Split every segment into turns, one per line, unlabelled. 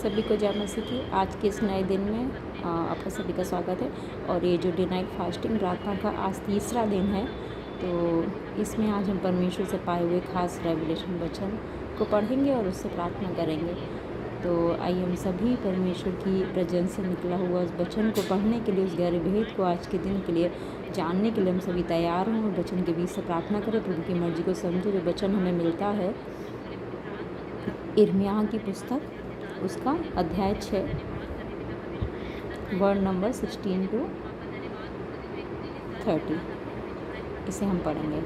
सभी को जय मसीह की। आज के इस नए दिन में आपका सभी का स्वागत है। और ये जो डे नाइट फास्टिंग प्रार्थना का आज तीसरा दिन है, तो इसमें आज हम परमेश्वर से पाए हुए खास रेवलेशन वचन को पढ़ेंगे और उससे प्रार्थना करेंगे। तो आइए हम सभी परमेश्वर की प्रेजेंस से निकला हुआ उस वचन को पढ़ने के लिए, उस गहरे भेद को आज के दिन के लिए जानने के लिए हम सभी तैयार हों और वचन के बीच से प्रार्थना करें। प्रभु की मर्जी को समझे। जो वचन हमें मिलता है यिर्मयाह की पुस्तक, उसका अध्याय 6 वर्ड नंबर 16 to 30, इसे हम पढ़ेंगे।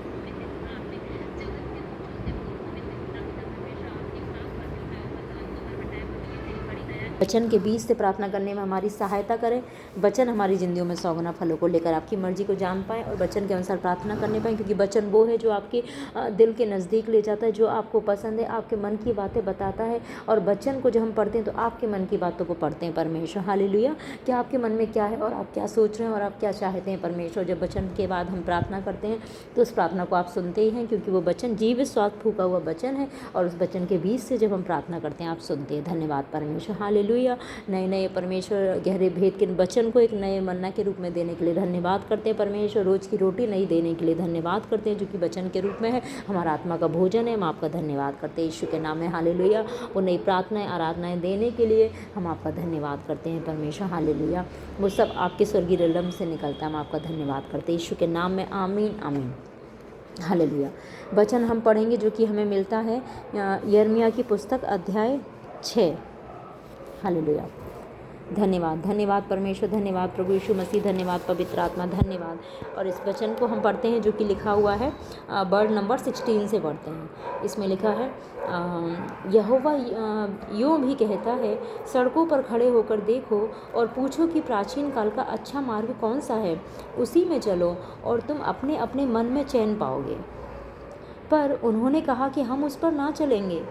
वचन के बीच से प्रार्थना करने में हमारी सहायता करें। वचन हमारी ज़िंदगियों में 100 गुना फलों को लेकर आपकी मर्जी को जान पाएँ और वचन के अनुसार प्रार्थना करने पाएँ, क्योंकि वचन वो है जो आपके दिल के नज़दीक ले जाता है, जो आपको पसंद है, आपके मन की बातें बताता है। और वचन को जब हम पढ़ते हैं तो आपके मन की बातों को पढ़ते हैं परमेश्वर। हालेलुया। कि आपके मन में क्या है और आप क्या सोच रहे हैं और आप क्या चाहते हैं परमेश्वर। जब वचन के बाद हम प्रार्थना करते हैं तो उस प्रार्थना को आप सुनते ही हैं, क्योंकि वो वचन जीवित स्वास्थ्य फूका हुआ वचन है। और उस वचन के बीच से जब हम प्रार्थना करते हैं आप सुनते हैं। धन्यवाद परमेश्वर। हालेलुया। नए परमेश्वर गहरे भेद के वचन को एक नए मन्ना के रूप में देने के लिए धन्यवाद करते हैं परमेश्वर। रोज़ की रोटी नई देने के लिए धन्यवाद करते हैं, जो कि वचन के रूप में है, हमारा आत्मा का भोजन है। हम आपका धन्यवाद करते हैं यीशु के नाम में। हालेलुया। वो नई प्रार्थनाएं आराधनाएं देने के लिए हम आपका धन्यवाद करते हैं परमेश्वर। हालेलुया। वो सब आपके स्वर्गीय रिलम से निकलता है। हम आपका धन्यवाद करते हैं यीशु के नाम में। आमीन आमीन। हालेलुया। वचन हम पढ़ेंगे जो कि हमें मिलता है यिर्मयाह की पुस्तक अध्याय 6। हालेलुया। धन्यवाद धन्यवाद परमेश्वर, धन्यवाद प्रभु यीशु मसीह, धन्यवाद पवित्र आत्मा, धन्यवाद। और इस वचन को हम पढ़ते हैं जो कि लिखा हुआ है वर्ड नंबर 16 से पढ़ते हैं। इसमें लिखा है, यहोवा यूँ भी कहता है, सड़कों पर खड़े होकर देखो और पूछो कि प्राचीन काल का अच्छा मार्ग कौन सा है, उसी में चलो और तुम अपने अपने मन में चैन पाओगे। पर उन्होंने कहा कि हम उस पर ना चलेंगे।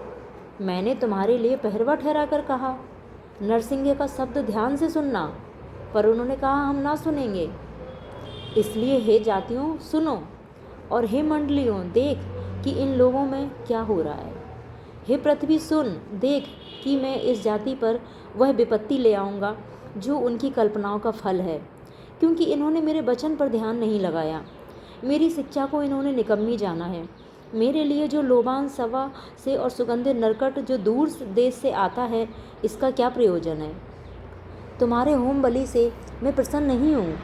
मैंने तुम्हारे लिए पहरवा ठहरा कर कहा, नरसिंह का शब्द ध्यान से सुनना। पर उन्होंने कहा हम ना सुनेंगे। इसलिए हे जातियों सुनो, और हे मंडलियों देख कि इन लोगों में क्या हो रहा है। हे पृथ्वी सुन, देख कि मैं इस जाति पर वह विपत्ति ले आऊँगा जो उनकी कल्पनाओं का फल है, क्योंकि इन्होंने मेरे वचन पर ध्यान नहीं लगाया। मेरी शिक्षा को इन्होंने निकम्मी जाना है। मेरे लिए जो लोबान सवा से और सुगंधित नरकट जो दूर देश से आता है, इसका क्या प्रयोजन है। तुम्हारे होम बलि से मैं प्रसन्न नहीं हूँ,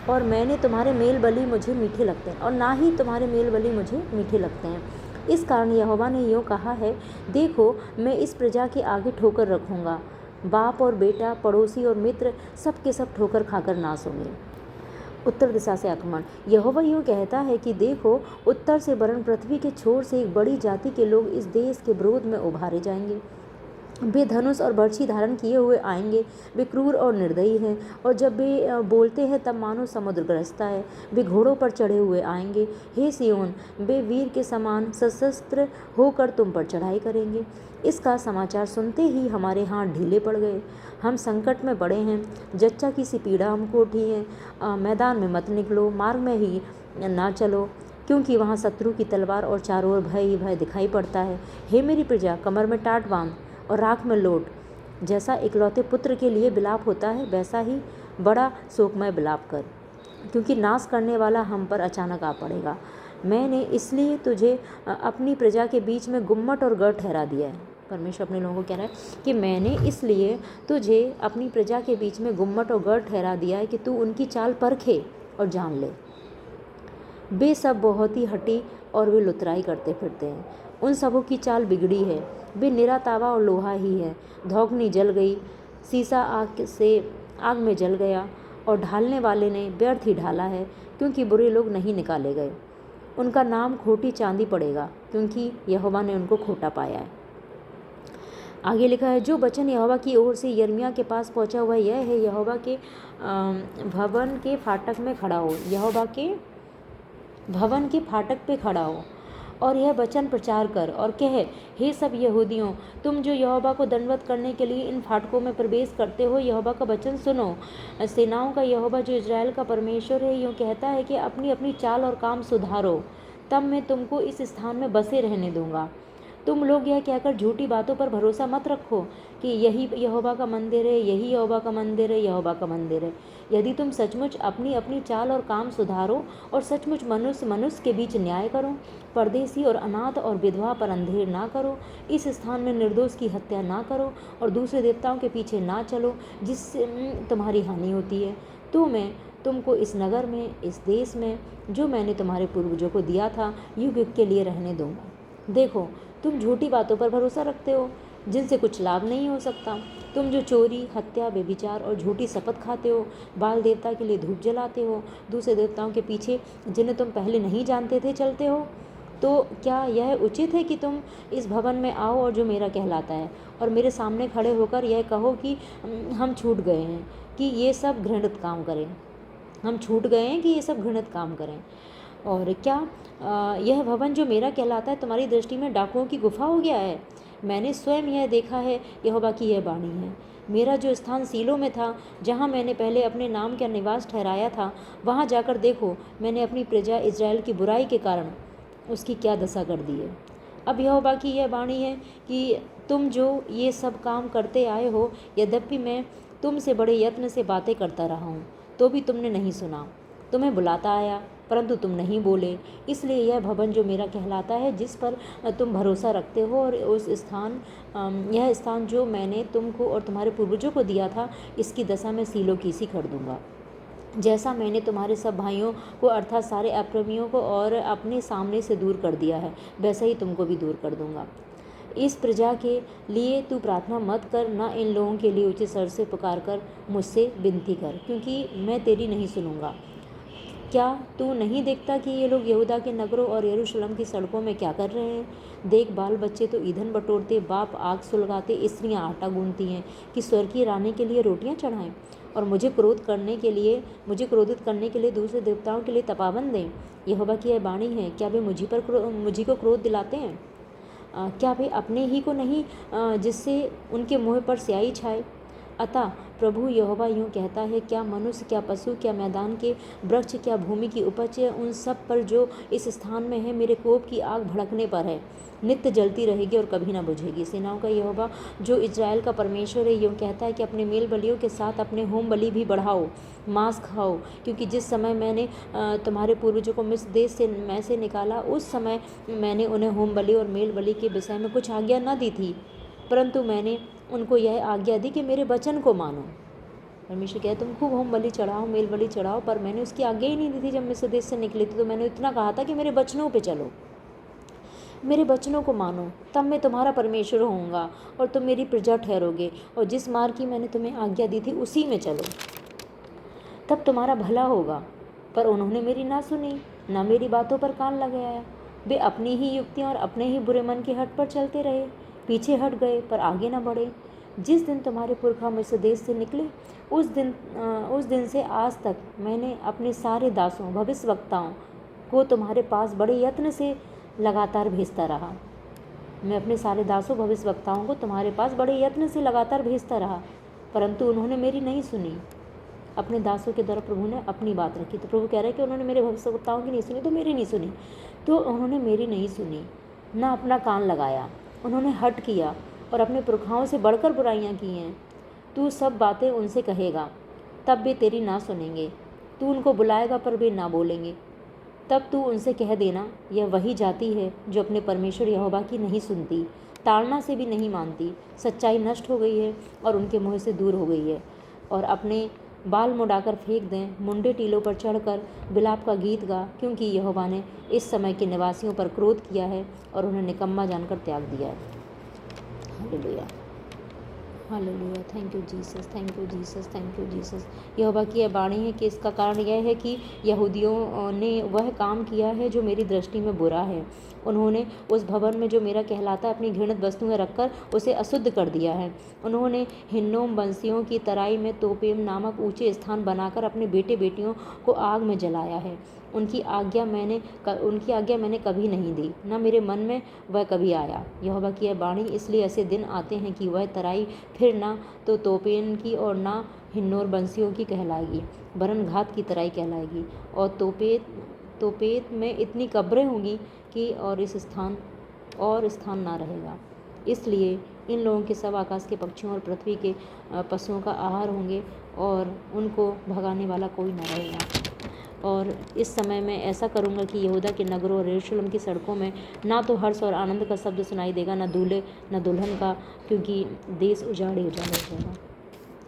और मैंने तुम्हारे मेल बलि मुझे मीठे लगते हैं, और ना ही तुम्हारे मेल बलि मुझे मीठे लगते हैं। इस कारण यहोवा ने यूँ कहा है, देखो मैं इस प्रजा के आगे ठोकर रखूँगा। बाप और बेटा, पड़ोसी और मित्र सब के सब ठोकर खाकर नाश होंगे। उत्तर दिशा से आक्रमण। यहोवा यूँ कहता है कि देखो, उत्तर से वरन पृथ्वी के छोर से एक बड़ी जाति के लोग इस देश के विरोध में उभारे जाएंगे। वे धनुष और बर्छी धारण किए हुए आएंगे। वे क्रूर और निर्दयी हैं, और जब वे बोलते हैं तब मानो समुद्र गरजता है। वे घोड़ों पर चढ़े हुए आएंगे। हे सिय्योन, वे वीर के समान सशस्त्र होकर तुम पर चढ़ाई करेंगे। इसका समाचार सुनते ही हमारे हाथ ढीले पड़ गए। हम संकट में पड़े हैं। जच्चा की सी पीड़ा हमको उठी है। मैदान में मत निकलो, मार्ग में ही ना चलो, क्योंकि वहाँ शत्रु की तलवार और चारों ओर भय ही भय दिखाई पड़ता है। हे मेरी प्रजा, कमर में टाट बांध और राख में लौट। जैसा इकलौते पुत्र के लिए विलाप होता है, वैसा ही बड़ा शोकमय विलाप कर, क्योंकि नाश करने वाला हम पर अचानक आ पड़ेगा। मैंने इसलिए तुझे अपनी प्रजा के बीच में गुम्मट और गढ़ ठहरा दिया है। परमेश्वर अपने लोगों को कह रहा है कि मैंने इसलिए तुझे अपनी प्रजा के बीच में गुम्मट और गढ़ ठहरा दिया है कि तू उनकी चाल परखे और जान ले। वे सब बहुत ही हठी और वे लुतराई करते फिरते हैं। उन सबों की चाल बिगड़ी है। वे निरा तावा और लोहा ही है। धौकनी जल गई, शीशा आग में जल गया, और ढालने वाले ने व्यर्थ ही ढाला है, क्योंकि बुरे लोग नहीं निकाले गए। उनका नाम खोटी चांदी पड़ेगा, क्योंकि यहोवा ने उनको खोटा पाया है। आगे लिखा है, जो वचन यहोवा की ओर से यिर्मयाह के पास पहुंचा हुआ यह है, यहोवा के भवन के फाटक में खड़ा हो। यहोवा के भवन के फाटक पे खड़ा हो और यह वचन प्रचार कर और कह, हे सब यहूदियों, तुम जो यहोवा को दंडवत करने के लिए इन फाटकों में प्रवेश करते हो, यहोवा का वचन सुनो। सेनाओं का यहोवा जो इजराइल का परमेश्वर है यूँ कहता है कि अपनी अपनी चाल और काम सुधारो, तब मैं तुमको इस स्थान में बसे रहने दूंगा। तुम लोग यह कहकर झूठी बातों पर भरोसा मत रखो कि यही यहोवा का मंदिर है, यही यहोवा का मंदिर है, यहोवा का मंदिर है। यदि तुम सचमुच अपनी अपनी चाल और काम सुधारो और सचमुच मनुष्य मनुष्य के बीच न्याय करो, परदेसी और अनाथ और विधवा पर अंधेर ना करो, इस स्थान में निर्दोष की हत्या ना करो और दूसरे देवताओं के पीछे ना चलो जिससे तुम्हारी हानि होती है, तो मैं तुमको इस नगर में, इस देश में जो मैंने तुम्हारे पूर्वजों को दिया था, युग युग के लिए रहने दूंगा। देखो, तुम झूठी बातों पर भरोसा रखते हो जिनसे कुछ लाभ नहीं हो सकता। तुम जो चोरी, हत्या, व्यभिचार और झूठी शपथ खाते हो, बाल देवता के लिए धूप जलाते हो, दूसरे देवताओं के पीछे जिन्हें तुम पहले नहीं जानते थे चलते हो, तो क्या यह उचित है कि तुम इस भवन में आओ और जो मेरा कहलाता है और मेरे सामने खड़े होकर यह कहो कि हम छूट गए हैं कि ये सब घृणित काम करें, हम छूट गए हैं कि ये सब घृणित काम करें। और क्या यह भवन जो मेरा कहलाता है तुम्हारी दृष्टि में डाकुओं की गुफा हो गया है? मैंने स्वयं यह देखा है, यहोवा की यह वाणी है। मेरा जो स्थान सीलो में था, जहाँ मैंने पहले अपने नाम का निवास ठहराया था, वहाँ जाकर देखो मैंने अपनी प्रजा इजराइल की बुराई के कारण उसकी क्या दशा कर दी है। अब यहोवा की यह वाणी है कि तुम जो ये सब काम करते आए हो, यद्यपि मैं तुमसे बड़े यत्न से बातें करता रहा हूँ, तो भी तुमने नहीं सुना। तुम्हें बुलाता आया परंतु तुम नहीं बोले। इसलिए यह भवन जो मेरा कहलाता है, जिस पर तुम भरोसा रखते हो, और उस स्थान यह स्थान जो मैंने तुमको और तुम्हारे पूर्वजों को दिया था, इसकी दशा मैं सीलो की सी कर दूंगा। जैसा मैंने तुम्हारे सब भाइयों को अर्थात सारे अप्रेमियों को और अपने सामने से दूर कर दिया है, वैसा ही तुमको भी दूर कर दूंगा। इस प्रजा के लिए तू प्रार्थना मत कर, न इन लोगों के लिए ऊंचे स्वर से पुकार कर मुझसे विनती कर, क्योंकि मैं तेरी नहीं सुनूंगा। क्या तू नहीं देखता कि ये लोग यहूदा के नगरों और यरूशलेम की सड़कों में क्या कर रहे हैं? देख, बाल बच्चे तो ईंधन बटोरते, बाप आग सुलगाते, स्त्रियां आटा गूंथती हैं कि स्वर्ग की रानी के लिए रोटियां चढ़ाएं, और मुझे क्रोधित करने के लिए दूसरे देवताओं के लिए तपावन दें। यहोवा की यह वाणी है, क्या वे मुझी को क्रोध दिलाते हैं? क्या वे अपने ही को नहीं, जिससे उनके मुँह पर स्याही छाए? अतः प्रभु यहोवा यूँ कहता है, क्या मनुष्य, क्या पशु, क्या मैदान के वृक्ष, क्या भूमि की उपज है, उन सब पर जो इस स्थान में है, मेरे कोप की आग भड़कने पर है, नित्य जलती रहेगी और कभी ना बुझेगी। सेनाओं का यहोवा जो इजराइल का परमेश्वर है यूँ कहता है कि अपने मेल बलियों के साथ अपने होम बलि भी बढ़ाओ, मांस खाओ, क्योंकि जिस समय मैंने तुम्हारे पूर्वजों को मिस्र देश से निकाला, उस समय मैंने उन्हें होम बलि और मेल बलि के विषय में कुछ आज्ञा न दी थी, परंतु मैंने उनको यह आज्ञा दी कि मेरे वचन को मानो। परमेश्वर कहते तुम खूब होम बलि चढ़ाओ, मेल बलि चढ़ाओ, पर मैंने उसकी आज्ञा ही नहीं दी थी। जब मिस्र देश से निकले थे तो मैंने इतना कहा था कि मेरे वचनों पे चलो, मेरे वचनों को मानो, तब मैं तुम्हारा परमेश्वर होऊंगा और तुम मेरी प्रजा ठहरोगे, और जिस मार्ग की मैंने तुम्हें आज्ञा दी थी उसी में चलो, तब तुम्हारा भला होगा। पर उन्होंने मेरी ना सुनी, ना मेरी बातों पर कान लगाया। वे अपनी ही युक्तियाँ और अपने ही बुरे मन के हट पर चलते रहे, पीछे हट गए पर आगे न बढ़े। जिस दिन तुम्हारे पुरखा मिस्र देश से निकले, उस दिन से आज तक मैंने अपने सारे दासों भविष्यवक्ताओं को तुम्हारे पास बड़े यत्न से लगातार भेजता रहा। मैं अपने सारे दासों भविष्यवक्ताओं को तुम्हारे पास बड़े यत्न से लगातार भेजता रहा, परंतु उन्होंने मेरी नहीं सुनी। अपने दासों के द्वारा प्रभु ने अपनी बात रखी। तो प्रभु कह रहे हैं कि उन्होंने मेरे भविष्यवक्ताओं की नहीं सुनी तो मेरी नहीं सुनी, तो उन्होंने मेरी नहीं सुनी, ना अपना कान लगाया, उन्होंने हट किया और अपने पुरखाओं से बढ़कर बुराइयां की हैं। तू सब बातें उनसे कहेगा, तब वे तेरी ना सुनेंगे। तू उनको बुलाएगा पर वे ना बोलेंगे। तब तू उनसे कह देना, यह वही जाति है जो अपने परमेश्वर यहोवा की नहीं सुनती, ताड़ना से भी नहीं मानती। सच्चाई नष्ट हो गई है और उनके मुँह से दूर हो गई है, और अपने बाल मुड़ाकर फेंक दें, मुंडे टीलों पर चढ़कर विलाप का गीत गा, क्योंकि यहोवा ने इस समय के निवासियों पर क्रोध किया है और उन्हें निकम्मा जानकर त्याग दिया है। Hallelujah, hallelujah, thank you Jesus, thank you Jesus, thank you Jesus. यहोवा की यह वाणी है कि इसका कारण यह है कि यहूदियों ने वह काम किया है जो मेरी दृष्टि में बुरा है। उन्होंने उस भवन में जो मेरा कहलाता है अपनी घृणित वस्तुएं रखकर उसे अशुद्ध कर दिया है। उन्होंने हिन्नोम वंशियों की तराई में तोपेम नामक ऊंचे स्थान बनाकर अपने बेटे बेटियों को आग में जलाया है। उनकी आज्ञा मैंने कभी नहीं दी, न मेरे मन में वह कभी आया। यहोवा की यह वाणी, इसलिए ऐसे दिन आते हैं कि वह तराई फिर ना तो तोपेन की और ना हिन्नोर वंशियों की कहलाएगी, वरन घात की तराई कहलाएगी। और तोपेत में इतनी कब्रें होंगी कि और इस स्थान और स्थान ना रहेगा। इसलिए इन लोगों के सब आकाश के पक्षियों और पृथ्वी के पशुओं का आहार होंगे और उनको भगाने वाला कोई न रहेगा। और इस समय मैं ऐसा करूँगा कि यहूदा के नगरों और यरूशलेम की सड़कों में ना तो हर्ष और आनंद का शब्द सुनाई देगा, ना दूल्हे न दुल्हन का, क्योंकि देश उजाड़ ही उजाड़ हो जाएगा।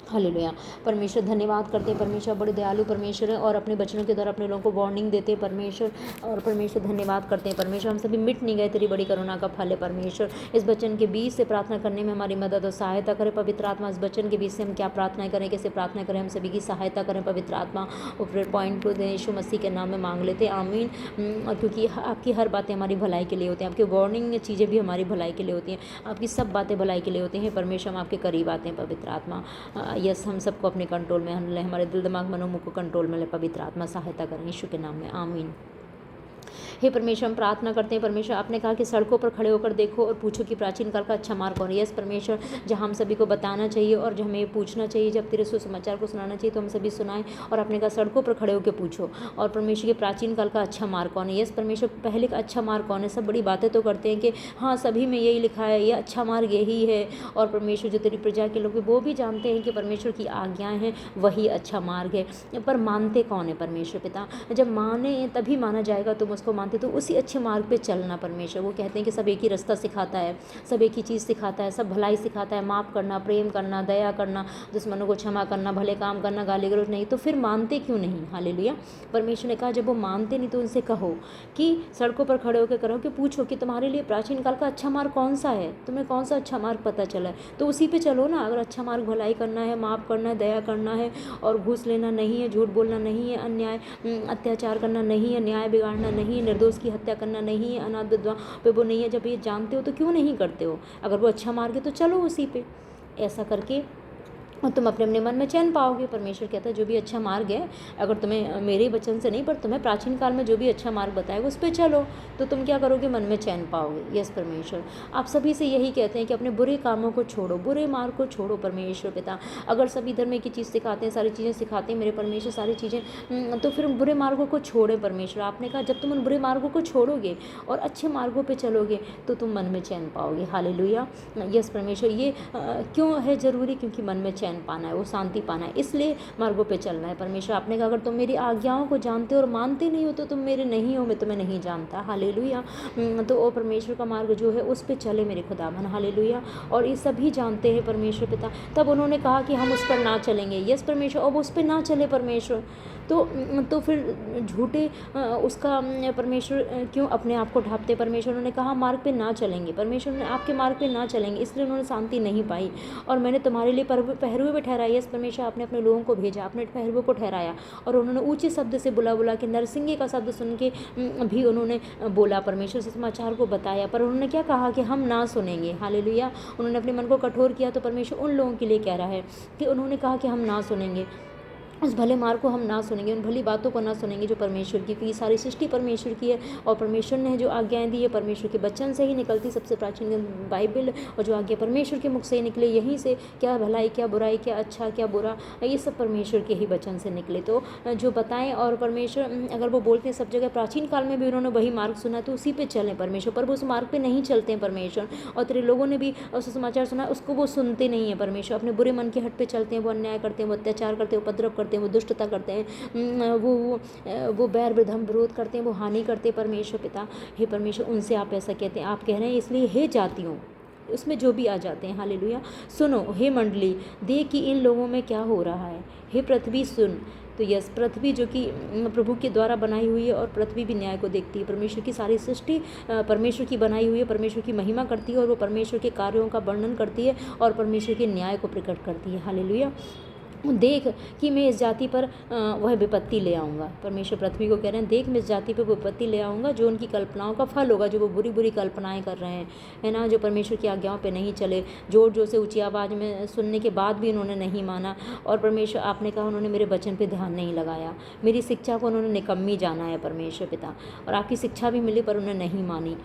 हालेलुया। परमेश्वर धन्यवाद करते हैं, परमेश्वर बड़े दयालु परमेश्वर है और अपने बचनों के द्वारा अपने लोगों को वार्निंग देते हैं परमेश्वर। और परमेश्वर धन्यवाद करते हैं परमेश्वर, हम सभी मिट नहीं गए, तेरी बड़ी करुणा का फल है परमेश्वर। इस वचन के बीच से प्रार्थना करने में हमारी मदद और सहायता करें पवित्र आत्मा। इस वचन के बीच से हम क्या प्रार्थना करें, कैसे प्रार्थना करें, हम सभी की सहायता करें पवित्र आत्मा। ऊपर पॉइंट को यीशु मसीह के नाम में मांग लेते हैं, आमीन। और क्योंकि आपकी हर बातें हमारी भलाई के लिए होती हैं, आपकी वार्निंग चीज़ें भी हमारी भलाई के लिए होती हैं, आपकी सब बातें भलाई के लिए होती हैं परमेश्वर। हम आपके करीब आते हैं पवित्र आत्मा। यस, हम सबको अपने कंट्रोल में हम ले, हमारे दिल दिमाग मनोमुख को कंट्रोल में ले पवित्र आत्मा, सहायता करें यीशु के नाम में, आमीन। हे परमेश्वर, हम प्रार्थना करते हैं परमेश्वर, आपने कहा कि सड़कों पर खड़े होकर देखो और पूछो कि प्राचीन काल का अच्छा मार्ग कौन है। यस परमेश्वर, जहाँ हम सभी को बताना चाहिए और जो हमें पूछना चाहिए, जब तेरे सुसमाचार को सुनाना चाहिए तो हम सभी सुनाएं। और आपने कहा सड़कों पर खड़े होकर पूछो और परमेश्वर के प्राचीन काल का अच्छा मार्ग कौन है। यस परमेश्वर, पहले का अच्छा मार्ग कौन है। सब बड़ी बातें तो करते हैं कि हाँ सभी में यही लिखा है, ये अच्छा मार्ग यही है। और परमेश्वर जो तेरी प्रजा के लोग वो भी जानते हैं कि परमेश्वर की आज्ञाएँ हैं वही अच्छा मार्ग है, पर मानते कौन है परमेश्वर पिता। जब माने तभी माना जाएगा, तुम उसको मानते तो उसी अच्छे मार्ग पे चलना परमेश्वर। वो कहते हैं कि सब एक ही रास्ता सिखाता है, सब एक ही चीज़ सिखाता है, सब भलाई सिखाता है, माफ़ करना, प्रेम करना, दया करना, दुश्मनों को क्षमा करना, भले काम करना, गाली गलौज नहीं। तो फिर मानते क्यों नहीं। हालेलुया। परमेश्वर ने कहा जब वो मानते नहीं तो उनसे कहो कि सड़कों पर खड़े होकर करो कि पूछो कि तुम्हारे लिए प्राचीन काल का अच्छा मार्ग कौन सा है, तुम्हें कौन सा अच्छा मार्ग पता चला है तो उसी पे चलो ना। अगर अच्छा मार्ग भलाई करना है, माफ़ करना है, दया करना है और घूस लेना नहीं है, झूठ बोलना नहीं है, अन्याय अत्याचार करना नहीं है, न्याय बिगाड़ना नहीं है, निर्दोष की हत्या करना नहीं है, अनाथ विधवा पे वो नहीं है। जब ये जानते हो तो क्यों नहीं करते हो। अगर वो अच्छा मार्ग है तो चलो उसी पे। ऐसा करके और तुम अपने अपने मन में चैन पाओगे। परमेश्वर कहता है जो भी अच्छा मार्ग है, अगर तुम्हें मेरे वचन से नहीं पर तुम्हें प्राचीन काल में जो भी अच्छा मार्ग बताएगा उस पर चलो तो तुम क्या करोगे, मन में चैन पाओगे। यस परमेश्वर, आप सभी से यही कहते हैं कि अपने बुरे कामों को छोड़ो, बुरे मार्ग को छोड़ो परमेश्वर पिता। अगर सभी धर्म की चीज़ सिखाते हैं, सारी चीज़ें सिखाते हैं मेरे परमेश्वर, सारी चीज़ें, तो फिर बुरे मार्गों को छोड़ें परमेश्वर। आपने कहा जब तुम उन बुरे मार्गों को छोड़ोगे और अच्छे मार्गों पर चलोगे तो तुम मन में चैन पाओगे। हालेलुया। यस परमेश्वर, ये क्यों है ज़रूरी, क्योंकि मन में चैन पाना है, वो शांति पाना है, इसलिए मार्गों पे चलना है परमेश्वर। आपने कहा अगर तुम मेरी आज्ञाओं को जानते हो और मानते नहीं हो तो तुम मेरे नहीं हो, मैं तुम्हें नहीं जानता। हालेलुया। तो वो परमेश्वर का मार्ग जो है उस पे चले मेरे खुदावन। हालेलुया। और ये सभी जानते हैं परमेश्वर पिता, तब उन्होंने कहा कि हम उस पर ना चलेंगे। यस परमेश्वर, अब उस पर ना चले परमेश्वर तो फिर झूठे उसका परमेश्वर क्यों अपने आप को ढांपते परमेश्वर। उन्होंने कहा मार्ग पे ना चलेंगे परमेश्वर, ने आपके मार्ग पे ना चलेंगे, इसलिए उन्होंने शांति नहीं पाई। और मैंने तुम्हारे लिए पहरुए भी ठहराया। यस परमेश्वर, आपने अपने लोगों को भेजा, आपने पहरुए को ठहराया और उन्होंने ऊँचे शब्द से बुला के नरसिंगे का शब्द सुन के भी उन्होंने बोला परमेश्वर से समाचार को बताया, पर उन्होंने क्या कहा कि हम ना सुनेंगे। हालेलुया। उन्होंने अपने मन को कठोर किया तो परमेश्वर उन लोगों के लिए कह रहा है कि उन्होंने कहा कि हम ना सुनेंगे, उस भले मार्ग को हम ना सुनेंगे, उन भली बातों को ना सुनेंगे जो परमेश्वर की, क्योंकि सारी सृष्टि परमेश्वर की है और परमेश्वर ने जो आज्ञाएं दी है परमेश्वर के वचन से ही निकलती, सबसे प्राचीन बाइबल, और जो आज्ञा परमेश्वर के मुख से ही निकले, यहीं से क्या भलाई क्या बुराई, क्या अच्छा क्या बुरा, ये सब परमेश्वर के ही वचन से निकले। तो जो बताएं, और परमेश्वर अगर वो बोलते हैं सब जगह, प्राचीन काल में भी उन्होंने वही मार्ग सुना तो उसी पर चलें परमेश्वर, पर वो उस मार्ग पर नहीं चलते हैं परमेश्वर। और तेरे लोगों ने भी उस समाचार सुना, उसको वो सुनते नहीं है परमेश्वर, अपने बुरे मन के हट पे चलते हैं, वो अन्याय करते हैं, वो अत्याचार करते हैं, उपद्रव करते हैं, वो दुष्टता करते हैं, वो बैर विधम विरोध करते हैं, वो हानि करते हैं परमेश्वर पिता। हे परमेश्वर, उनसे आप ऐसा कहते हैं, आप कह रहे हैं इसलिए हे जातियों, उसमें जो भी आ जाते हैं। हालेलुया। सुनो हे मंडली, देख कि इन लोगों में क्या हो रहा है। हे पृथ्वी सुन। तो यस, पृथ्वी जो कि प्रभु के द्वारा बनाई हुई है और पृथ्वी भी न्याय को देखती है। परमेश्वर की सारी सृष्टि परमेश्वर की बनाई हुई है, परमेश्वर की महिमा करती है और वो परमेश्वर के कार्यों का वर्णन करती है और परमेश्वर के न्याय को प्रकट करती है। हालेलुया। देख कि मैं इस जाति पर वह विपत्ति ले आऊँगा। परमेश्वर पृथ्वी को कह रहे हैं देख मैं इस जाति पर विपत्ति ले आऊँगा जो उनकी कल्पनाओं का फल होगा, जो वो बुरी बुरी कल्पनाएं कर रहे हैं, है ना, जो परमेश्वर की आज्ञाओं पे नहीं चले, जोर जोर से ऊंची आवाज़ में सुनने के बाद भी उन्होंने नहीं माना। और परमेश्वर आपने कहा उन्होंने मेरे वचन पे ध्यान नहीं लगाया, मेरी शिक्षा को उन्होंने निकम्मी जाना है परमेश्वर पिता, और आपकी शिक्षा भी मिली पर उन्होंने नहीं मानी।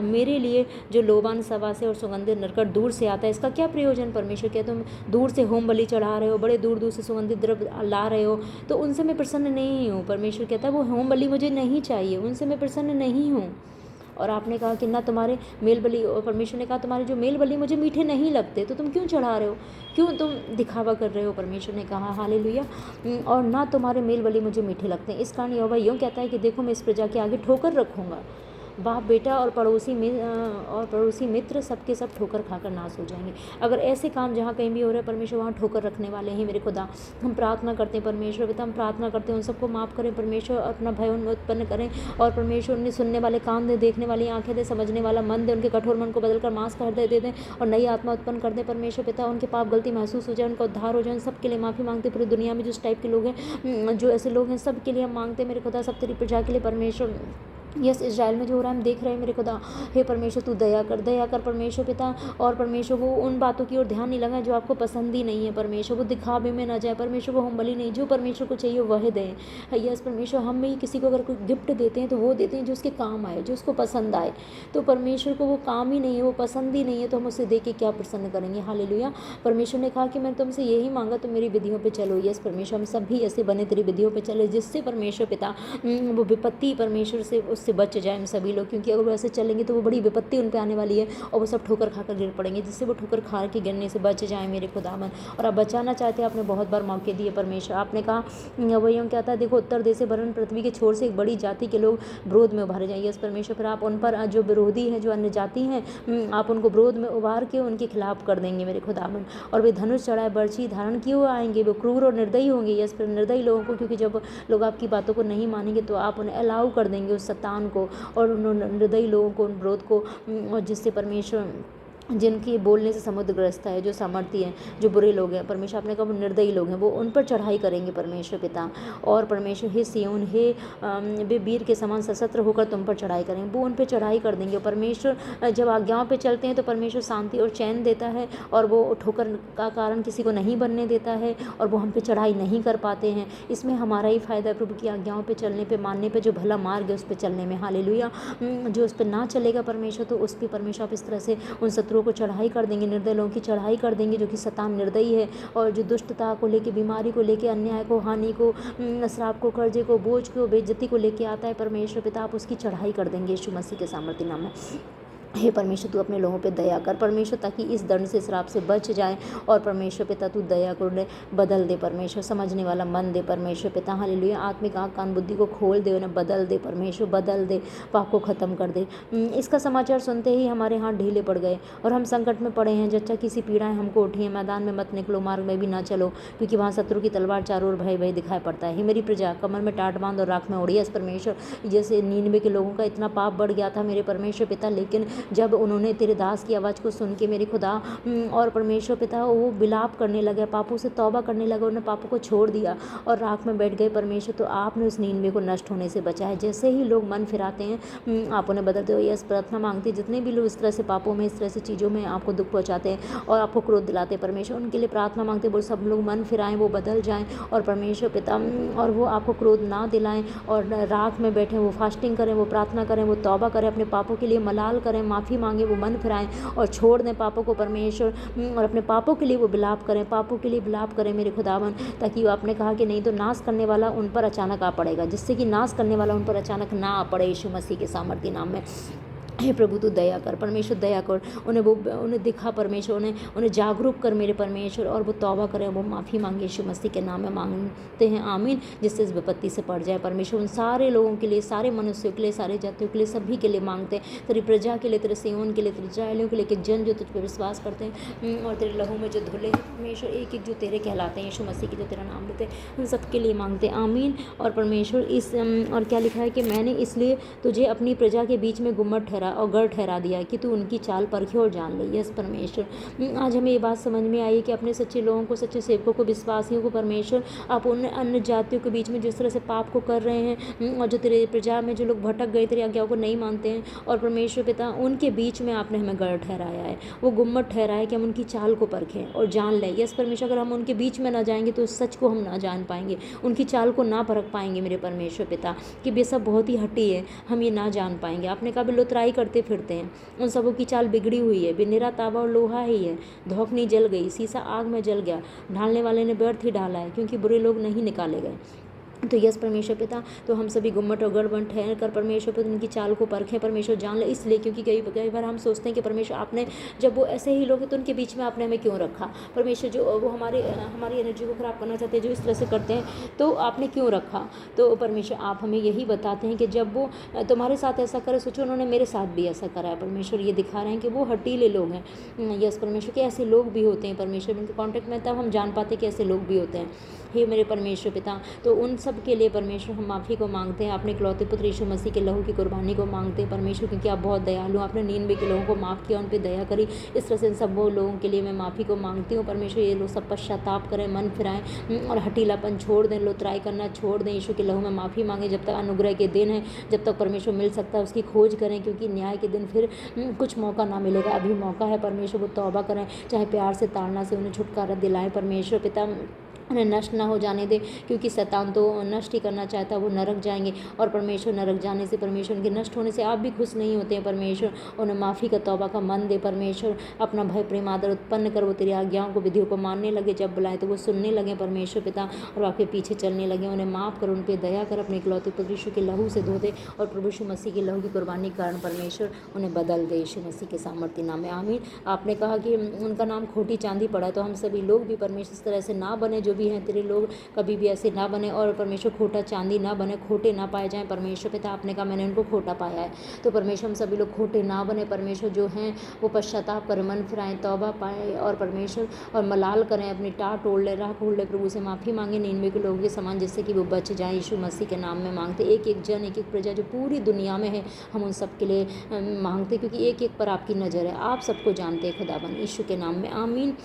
मेरे लिए जो लोबान सभा से और सुगंधित नरकट दूर से आता है, इसका क्या प्रयोजन। परमेश्वर कहते तुम दूर से होम बलि चढ़ा रहे हो, बड़े दूर दूर से सुगंधित द्रव्य ला रहे हो, तो उनसे मैं प्रसन्न नहीं हूँ। परमेश्वर कहता है वो होम बलि मुझे नहीं चाहिए, उनसे मैं प्रसन्न नहीं हूँ। और आपने कहा कि ना तुम्हारे मेल बलि, और परमेश्वर ने कहा तुम्हारे जो मेल बलि मुझे मीठे नहीं लगते, तो तुम क्यों चढ़ा रहे हो, क्यों तुम दिखावा कर रहे हो। परमेश्वर ने कहा हालेलुया, और ना तुम्हारे मेल बलि मुझे मीठे लगते हैं। इस कारण यहोवा यूँ कहता है कि देखो मैं इस प्रजा के आगे ठोकर रखूँगा, बाप बेटा और पड़ोसी मित्र सबके सब ठोकर खाकर नाश हो जाएंगे। अगर ऐसे काम जहाँ कहीं भी हो रहे हैं परमेश्वर, वहाँ ठोकर रखने वाले हैं मेरे खुदा। हम प्रार्थना करते हैं परमेश्वर पिता, हम प्रार्थना करते हैं उन सबको माफ़ करें परमेश्वर, अपना भय उनमें उत्पन्न करें, और परमेश्वर उन्हें सुनने वाले कान दे, देखने वाली आंखें दे, समझने वाला मन दे, उनके कठोर मन को बदलकर मांस का हृदय दे दें और नई आत्मा उत्पन्न कर दें परमेश्वर पिता। उनके पाप गलती महसूस हो जाए, उनका उद्धार हो जाए। उन सबके लिए माफ़ी मांगते, पूरी दुनिया में जिस टाइप के लोग हैं, जो ऐसे लोग हैं, सब के लिए हम मांगते हैं मेरे खुदा, सब तेरी प्रजा के लिए परमेश्वर। यस, इजराइल में जो हो रहा है हम देख रहे हैं मेरे खुदा। हे परमेश्वर तू दया कर परमेश्वर पिता, और परमेश्वर वो उन बातों की ओर ध्यान नहीं लगाए जो आपको पसंद ही नहीं है परमेश्वर। वो दिखावे में ना जाए परमेश्वर, वो हम बलि नहीं, जो परमेश्वर को चाहिए वह दें। यस परमेश्वर, हम भी किसी को अगर कोई गिफ्ट देते हैं तो वो देते हैं जो उसके काम आए, जो उसको पसंद आए। तो परमेश्वर को वो काम ही नहीं है, वो पसंद ही नहीं है, तो हम उसे दे के क्या प्रसन्न करेंगे। हालेलुया। परमेश्वर ने कहा कि मैं तुमसे यही मांगा, तो मेरी विधियों पर चलो। यस परमेश्वर, हम सभी ऐसे बने तेरी विधियों पर चले, जिससे परमेश्वर पिता वो विपत्ति परमेश्वर से उससे बच जाए हम सभी लोग, क्योंकि अगर वैसे चलेंगे तो वो बड़ी विपत्ति उन पे आने वाली है और वो सब ठोकर खाकर गिर पड़ेंगे, जिससे वो ठोकर खा के गिरने से बच जाए मेरे खुदावन। और आप बचाना चाहते हैं, आपने बहुत बार मौके दिए परमेश्वर। आपने कहा वही हम कहता है, देखो उत्तर देश से वरन पृथ्वी के छोर से एक बड़ी जाति के लोग विरोध में उभारे जाएंगे। यस परमेश्वर, फिर आप उन पर जो विरोधी हैं, जो अन्य जाति हैं, आप उनको विरोध में उभार के उनके खिलाफ कर देंगे मेरे खुदावन। और वे धनुष चढ़ाए बर्छी धारण किए हुए आएंगे, वो क्रूर और निर्दयी होंगे। यस, फिर निर्दयी लोगों को, क्योंकि जब लोग आपकी बातों को नहीं मानेंगे तो आप उन्हें अलाउ कर देंगे उस शैतान को और उन निर्दयी लोगों को, उन विरोध को, और जिससे परमेश्वर जिनकी बोलने से समुद्र ग्रस्त है, जो सामर्थ्य हैं, जो बुरे लोग हैं परमेश्वर, आपने कहा वो निर्दयी लोग हैं, वो उन पर चढ़ाई करेंगे परमेश्वर पिता। और परमेश्वर हे सिय्योन, हे वे वीर के समान सशस्त्र होकर तुम पर चढ़ाई करेंगे, वो उन पर चढ़ाई कर देंगे। परमेश्वर जब आज्ञाओं पे चलते हैं तो परमेश्वर शांति और चैन देता है, और वो ठोकर का कारण किसी को नहीं बनने देता है, और वो हम पे चढ़ाई नहीं कर पाते हैं। इसमें हमारा ही फायदा है प्रभु की आज्ञाओं पे चलने पे, मानने पे, जो भला मार्ग है उस पर चलने में। हालेलुया। जो उस पर ना चलेगा परमेश्वर, तो उस पर परमेश्वर आप इस तरह से उन शत्रुओं को चढ़ाई कर देंगे, निर्दय लोगों की चढ़ाई कर देंगे, जो कि शैतान निर्दयी है, और जो दुष्टता को लेके, बीमारी को लेके, अन्याय को, हानि को, श्राप को, कर्जे को, बोझ को, बेइज्जती को लेके आता है परमेश्वर पिता, आप उसकी चढ़ाई कर देंगे यीशु मसीह के सामर्थ्य नाम में। हे परमेश्वर तू अपने लोगों पे दया कर परमेश्वर, ताकि इस दंड से, श्राप से बच जाए। और परमेश्वर पिता तू दया कर उन्हें बदल दे परमेश्वर, समझने वाला मन दे परमेश्वर पिता। हालेलुया। आत्मिक आँख कान बुद्धि को खोल दे, उन्हें बदल दे परमेश्वर, बदल दे, पाप को ख़त्म कर दे। इसका समाचार सुनते ही हमारे हाथ ढीले पड़ गए और हम संकट में पड़े हैं। जच्चा किसी पीड़ाएं हमको उठी है, मैदान में मत निकलो, मार्ग में भी ना चलो, क्योंकि वहाँ शत्रु की तलवार चारों ओर भय भय दिखाई पड़ता है। हे मेरी प्रजा, कमर में टाट बांध और राख में ओढ़ी। परमेश्वर, जैसे नीनवे के लोगों का इतना पाप बढ़ गया था मेरे परमेश्वर पिता, लेकिन जब उन्होंने तेरे दास की आवाज़ को सुन के मेरे खुदा और परमेश्वर पिता, वो विलाप करने लगे, पापों से तौबा करने लगे, उन्होंने पापों को छोड़ दिया और राख में बैठ गए परमेश्वर, तो आपने उस नीनवे को नष्ट होने से बचाया। जैसे ही लोग मन फिराते हैं आप उन्हें बदलते हो। यस, प्रार्थना मांगती है जितने भी लोग इस तरह से पापों में, इस तरह से चीज़ों में आपको दुख पहुँचाते हैं और आपको क्रोध दिलाते हैं परमेश्वर, उनके लिए प्रार्थना मांगते वो सब लोग मन फिराएं, वो बदल जाएं और परमेश्वर पिता, और वो आपको क्रोध ना दिलाएं और राख में बैठें, वो फास्टिंग करें, वो प्रार्थना करें, वो तौबा करें, अपने पापों के लिए मलाल करें, माफ़ी मांगे, वो मन फिराएं और छोड़ दें पापों को परमेश्वर, और अपने पापों के लिए वो विलाप करें, पापों के लिए विलाप करें मेरे खुदावन, ताकि वो आपने कहा कि नहीं तो नाश करने वाला उन पर अचानक आ पड़ेगा, जिससे कि नाश करने वाला उन पर अचानक ना आ पड़े यीशु मसीह के सामर्थ्य नाम में। हे प्रभु तू दया कर परमेश्वर, दया कर उन्हें दिखा परमेश्वर, उन्हें जागरूक कर मेरे परमेश्वर, और वो तौबा करें, वो माफ़ी मांगे यीशु मसीह के नाम में मांगते हैं, आमीन। जिससे इस विपत्ति से पड़ जाए परमेश्वर, उन सारे लोगों के लिए, सारे मनुष्यों के लिए, सारे जातियों के लिए, सभी के लिए मांगते हैं, तेरी प्रजा के लिए, तेरे सिय्योन के लिए, तेरे इस्राएलियों के लिए, कि जन जो तुझ पर विश्वास करते हैं और तेरे लहू में जो धुले हैं परमेश्वर, एक एक जो तेरे कहलाते हैं यीशु मसीह के, जो तेरा नाम लेते हैं, उन सब के लिए मांगते हैं, आमीन। और परमेश्वर इस और क्या लिखा है कि मैंने इसलिए तुझे अपनी प्रजा के बीच में गुम्मट ठहरा और गढ़ ठहरा दिया कि तू उनकी चाल परखे और जान ले। यस परमेश्वर, आज हमें ये बात समझ में आई कि अपने सच्चे लोगों को, सच्चे सेवकों को, विश्वासियों को परमेश्वर, आप उन अन्य जातियों के बीच में जिस तरह से पाप को कर रहे हैं और जो तेरे प्रजा में जो लोग भटक गए, तेरी आज्ञाओं को नहीं मानते हैं, और परमेश्वर पिता उनके बीच में आपने हमें गढ़ ठहराया है, वो गुम्मट ठहराया कि हम उनकी चाल को परखें और जान लें। यस परमेश्वर, अगर हम उनके बीच में ना जाएंगे तो सच को हम ना जान पाएंगे, उनकी चाल को ना परख पाएंगे मेरे परमेश्वर पिता, कि वे सब बहुत ही हटी है, हम ये ना जान पाएंगे। आपने कहा लुतराई करते फिरते हैं, उन सबों की चाल बिगड़ी हुई है, बिनेरा तावा और लोहा ही है, धौकनी जल गई, शीशा आग में जल गया, ढालने वाले ने व्यर्थ ही डाला है, क्योंकि बुरे लोग नहीं निकाले गए। तो यस परमेश्वर पिता, तो हम सभी गुम्मट और गड़बड़ ठहर कर परमेश्वर पिता उनकी चाल को परखें परमेश्वर, जान ले। इसलिए क्योंकि कई बार हम सोचते हैं कि परमेश्वर आपने, जब वो ऐसे ही लोग हैं तो उनके बीच में आपने हमें क्यों रखा परमेश्वर, जो वो हमारी एनर्जी को ख़राब करना चाहते हैं, जो इस तरह से करते हैं, तो आपने क्यों रखा। तो परमेश्वर आप हमें यही बताते हैं कि जब वो तुम्हारे साथ ऐसा करे, सोचो उन्होंने मेरे साथ भी ऐसा करा है परमेश्वर। ये दिखा रहे हैं कि वो हटीले लोग हैं। यस परमेश्वर के ऐसे लोग भी होते हैं परमेश्वर, उनके कॉन्टेक्ट में तब हम जान पाते हैं कि ऐसे लोग भी होते हैं। हे मेरे परमेश्वर पिता, तो उन सब के लिए परमेश्वर हम माफ़ी को मांगते हैं, अपने इकलौते पुत्र यीशु मसीह के लहू की कुर्बानी को मांगते हैं परमेश्वर, क्योंकि आप बहुत दयालु, आपने 99 के लोगों को माफ़ किया, उन पर दया करी। इस तरह से इन सब वो लोगों के लिए मैं माफ़ी को मांगती हूँ परमेश्वर। ये लोग सब पश्चाताप करें, मन फिराएं और हटीलापन छोड़ दें, लोतराई करना छोड़ दें। यीशु के लहू में माफ़ी मांगें। जब तक अनुग्रह के दिन है, जब तक परमेश्वर मिल सकता है उसकी खोज करें, क्योंकि न्याय के दिन फिर कुछ मौका ना मिलेगा। अभी मौका है परमेश्वर, वो तौबा करें, चाहे प्यार से ताड़ना से उन्हें छुटकारा दिलाएं परमेश्वर पिता। उन्हें नष्ट ना हो जाने दे, क्योंकि शैतान तो नष्ट ही करना चाहता है। वो नरक जाएंगे और परमेश्वर नरक जाने से, परमेश्वर उनके नष्ट होने से आप भी खुश नहीं होते हैं परमेश्वर। उन्हें माफ़ी का तौबा का मन दे परमेश्वर। अपना भय प्रेम आदर उत्पन्न कर, वो तेरी आज्ञाओं को विधियों को मानने लगे, जब बुलाए तो वो सुनने लगे परमेश्वर पिता, और आपके पीछे चलने लगे। उन्हें माफ़ कर, उन पर दया कर, अपने इकलौते पुत्र यीशु के लहू से धो दे, और प्रभु यीशु मसीह के लहू की कुर्बानी के कारण परमेश्वर उन्हें बदल दे यीशु मसीह के सामर्थ्य नाम में आमीन। आपने कहा कि उनका नाम खोटी चांदी पड़ा, तो हम सभी लोग भी परमेश्वर इस तरह से ना बने, जो भी हैं तेरे लोग कभी भी ऐसे ना बने, और परमेश्वर खोटा चांदी ना बने, खोटे ना पाए जाएं परमेश्वर पिता। आपने कहा मैंने उनको खोटा पाया है, तो परमेश्वर हम सभी लोग खोटे ना बने परमेश्वर। जो हैं वो पश्चाताप करें, मन फिराएं, तौबा पाएँ और परमेश्वर और मलाल करें, अपनी टाट ओढ़ ले, राह खोल ले, प्रभु से माफ़ी मांगे 99 के लोगों के समान, जिससे कि वो बच जाएं। यीशु मसीह के नाम में मांगते, एक एक जन, एक एक प्रजा जो पूरी दुनिया में है, हम उन सब के लिए मांगते, क्योंकि एक एक पर आपकी नज़र है, आप सबको जानते हैं खुदाबंद। यीशु के नाम में आमीन।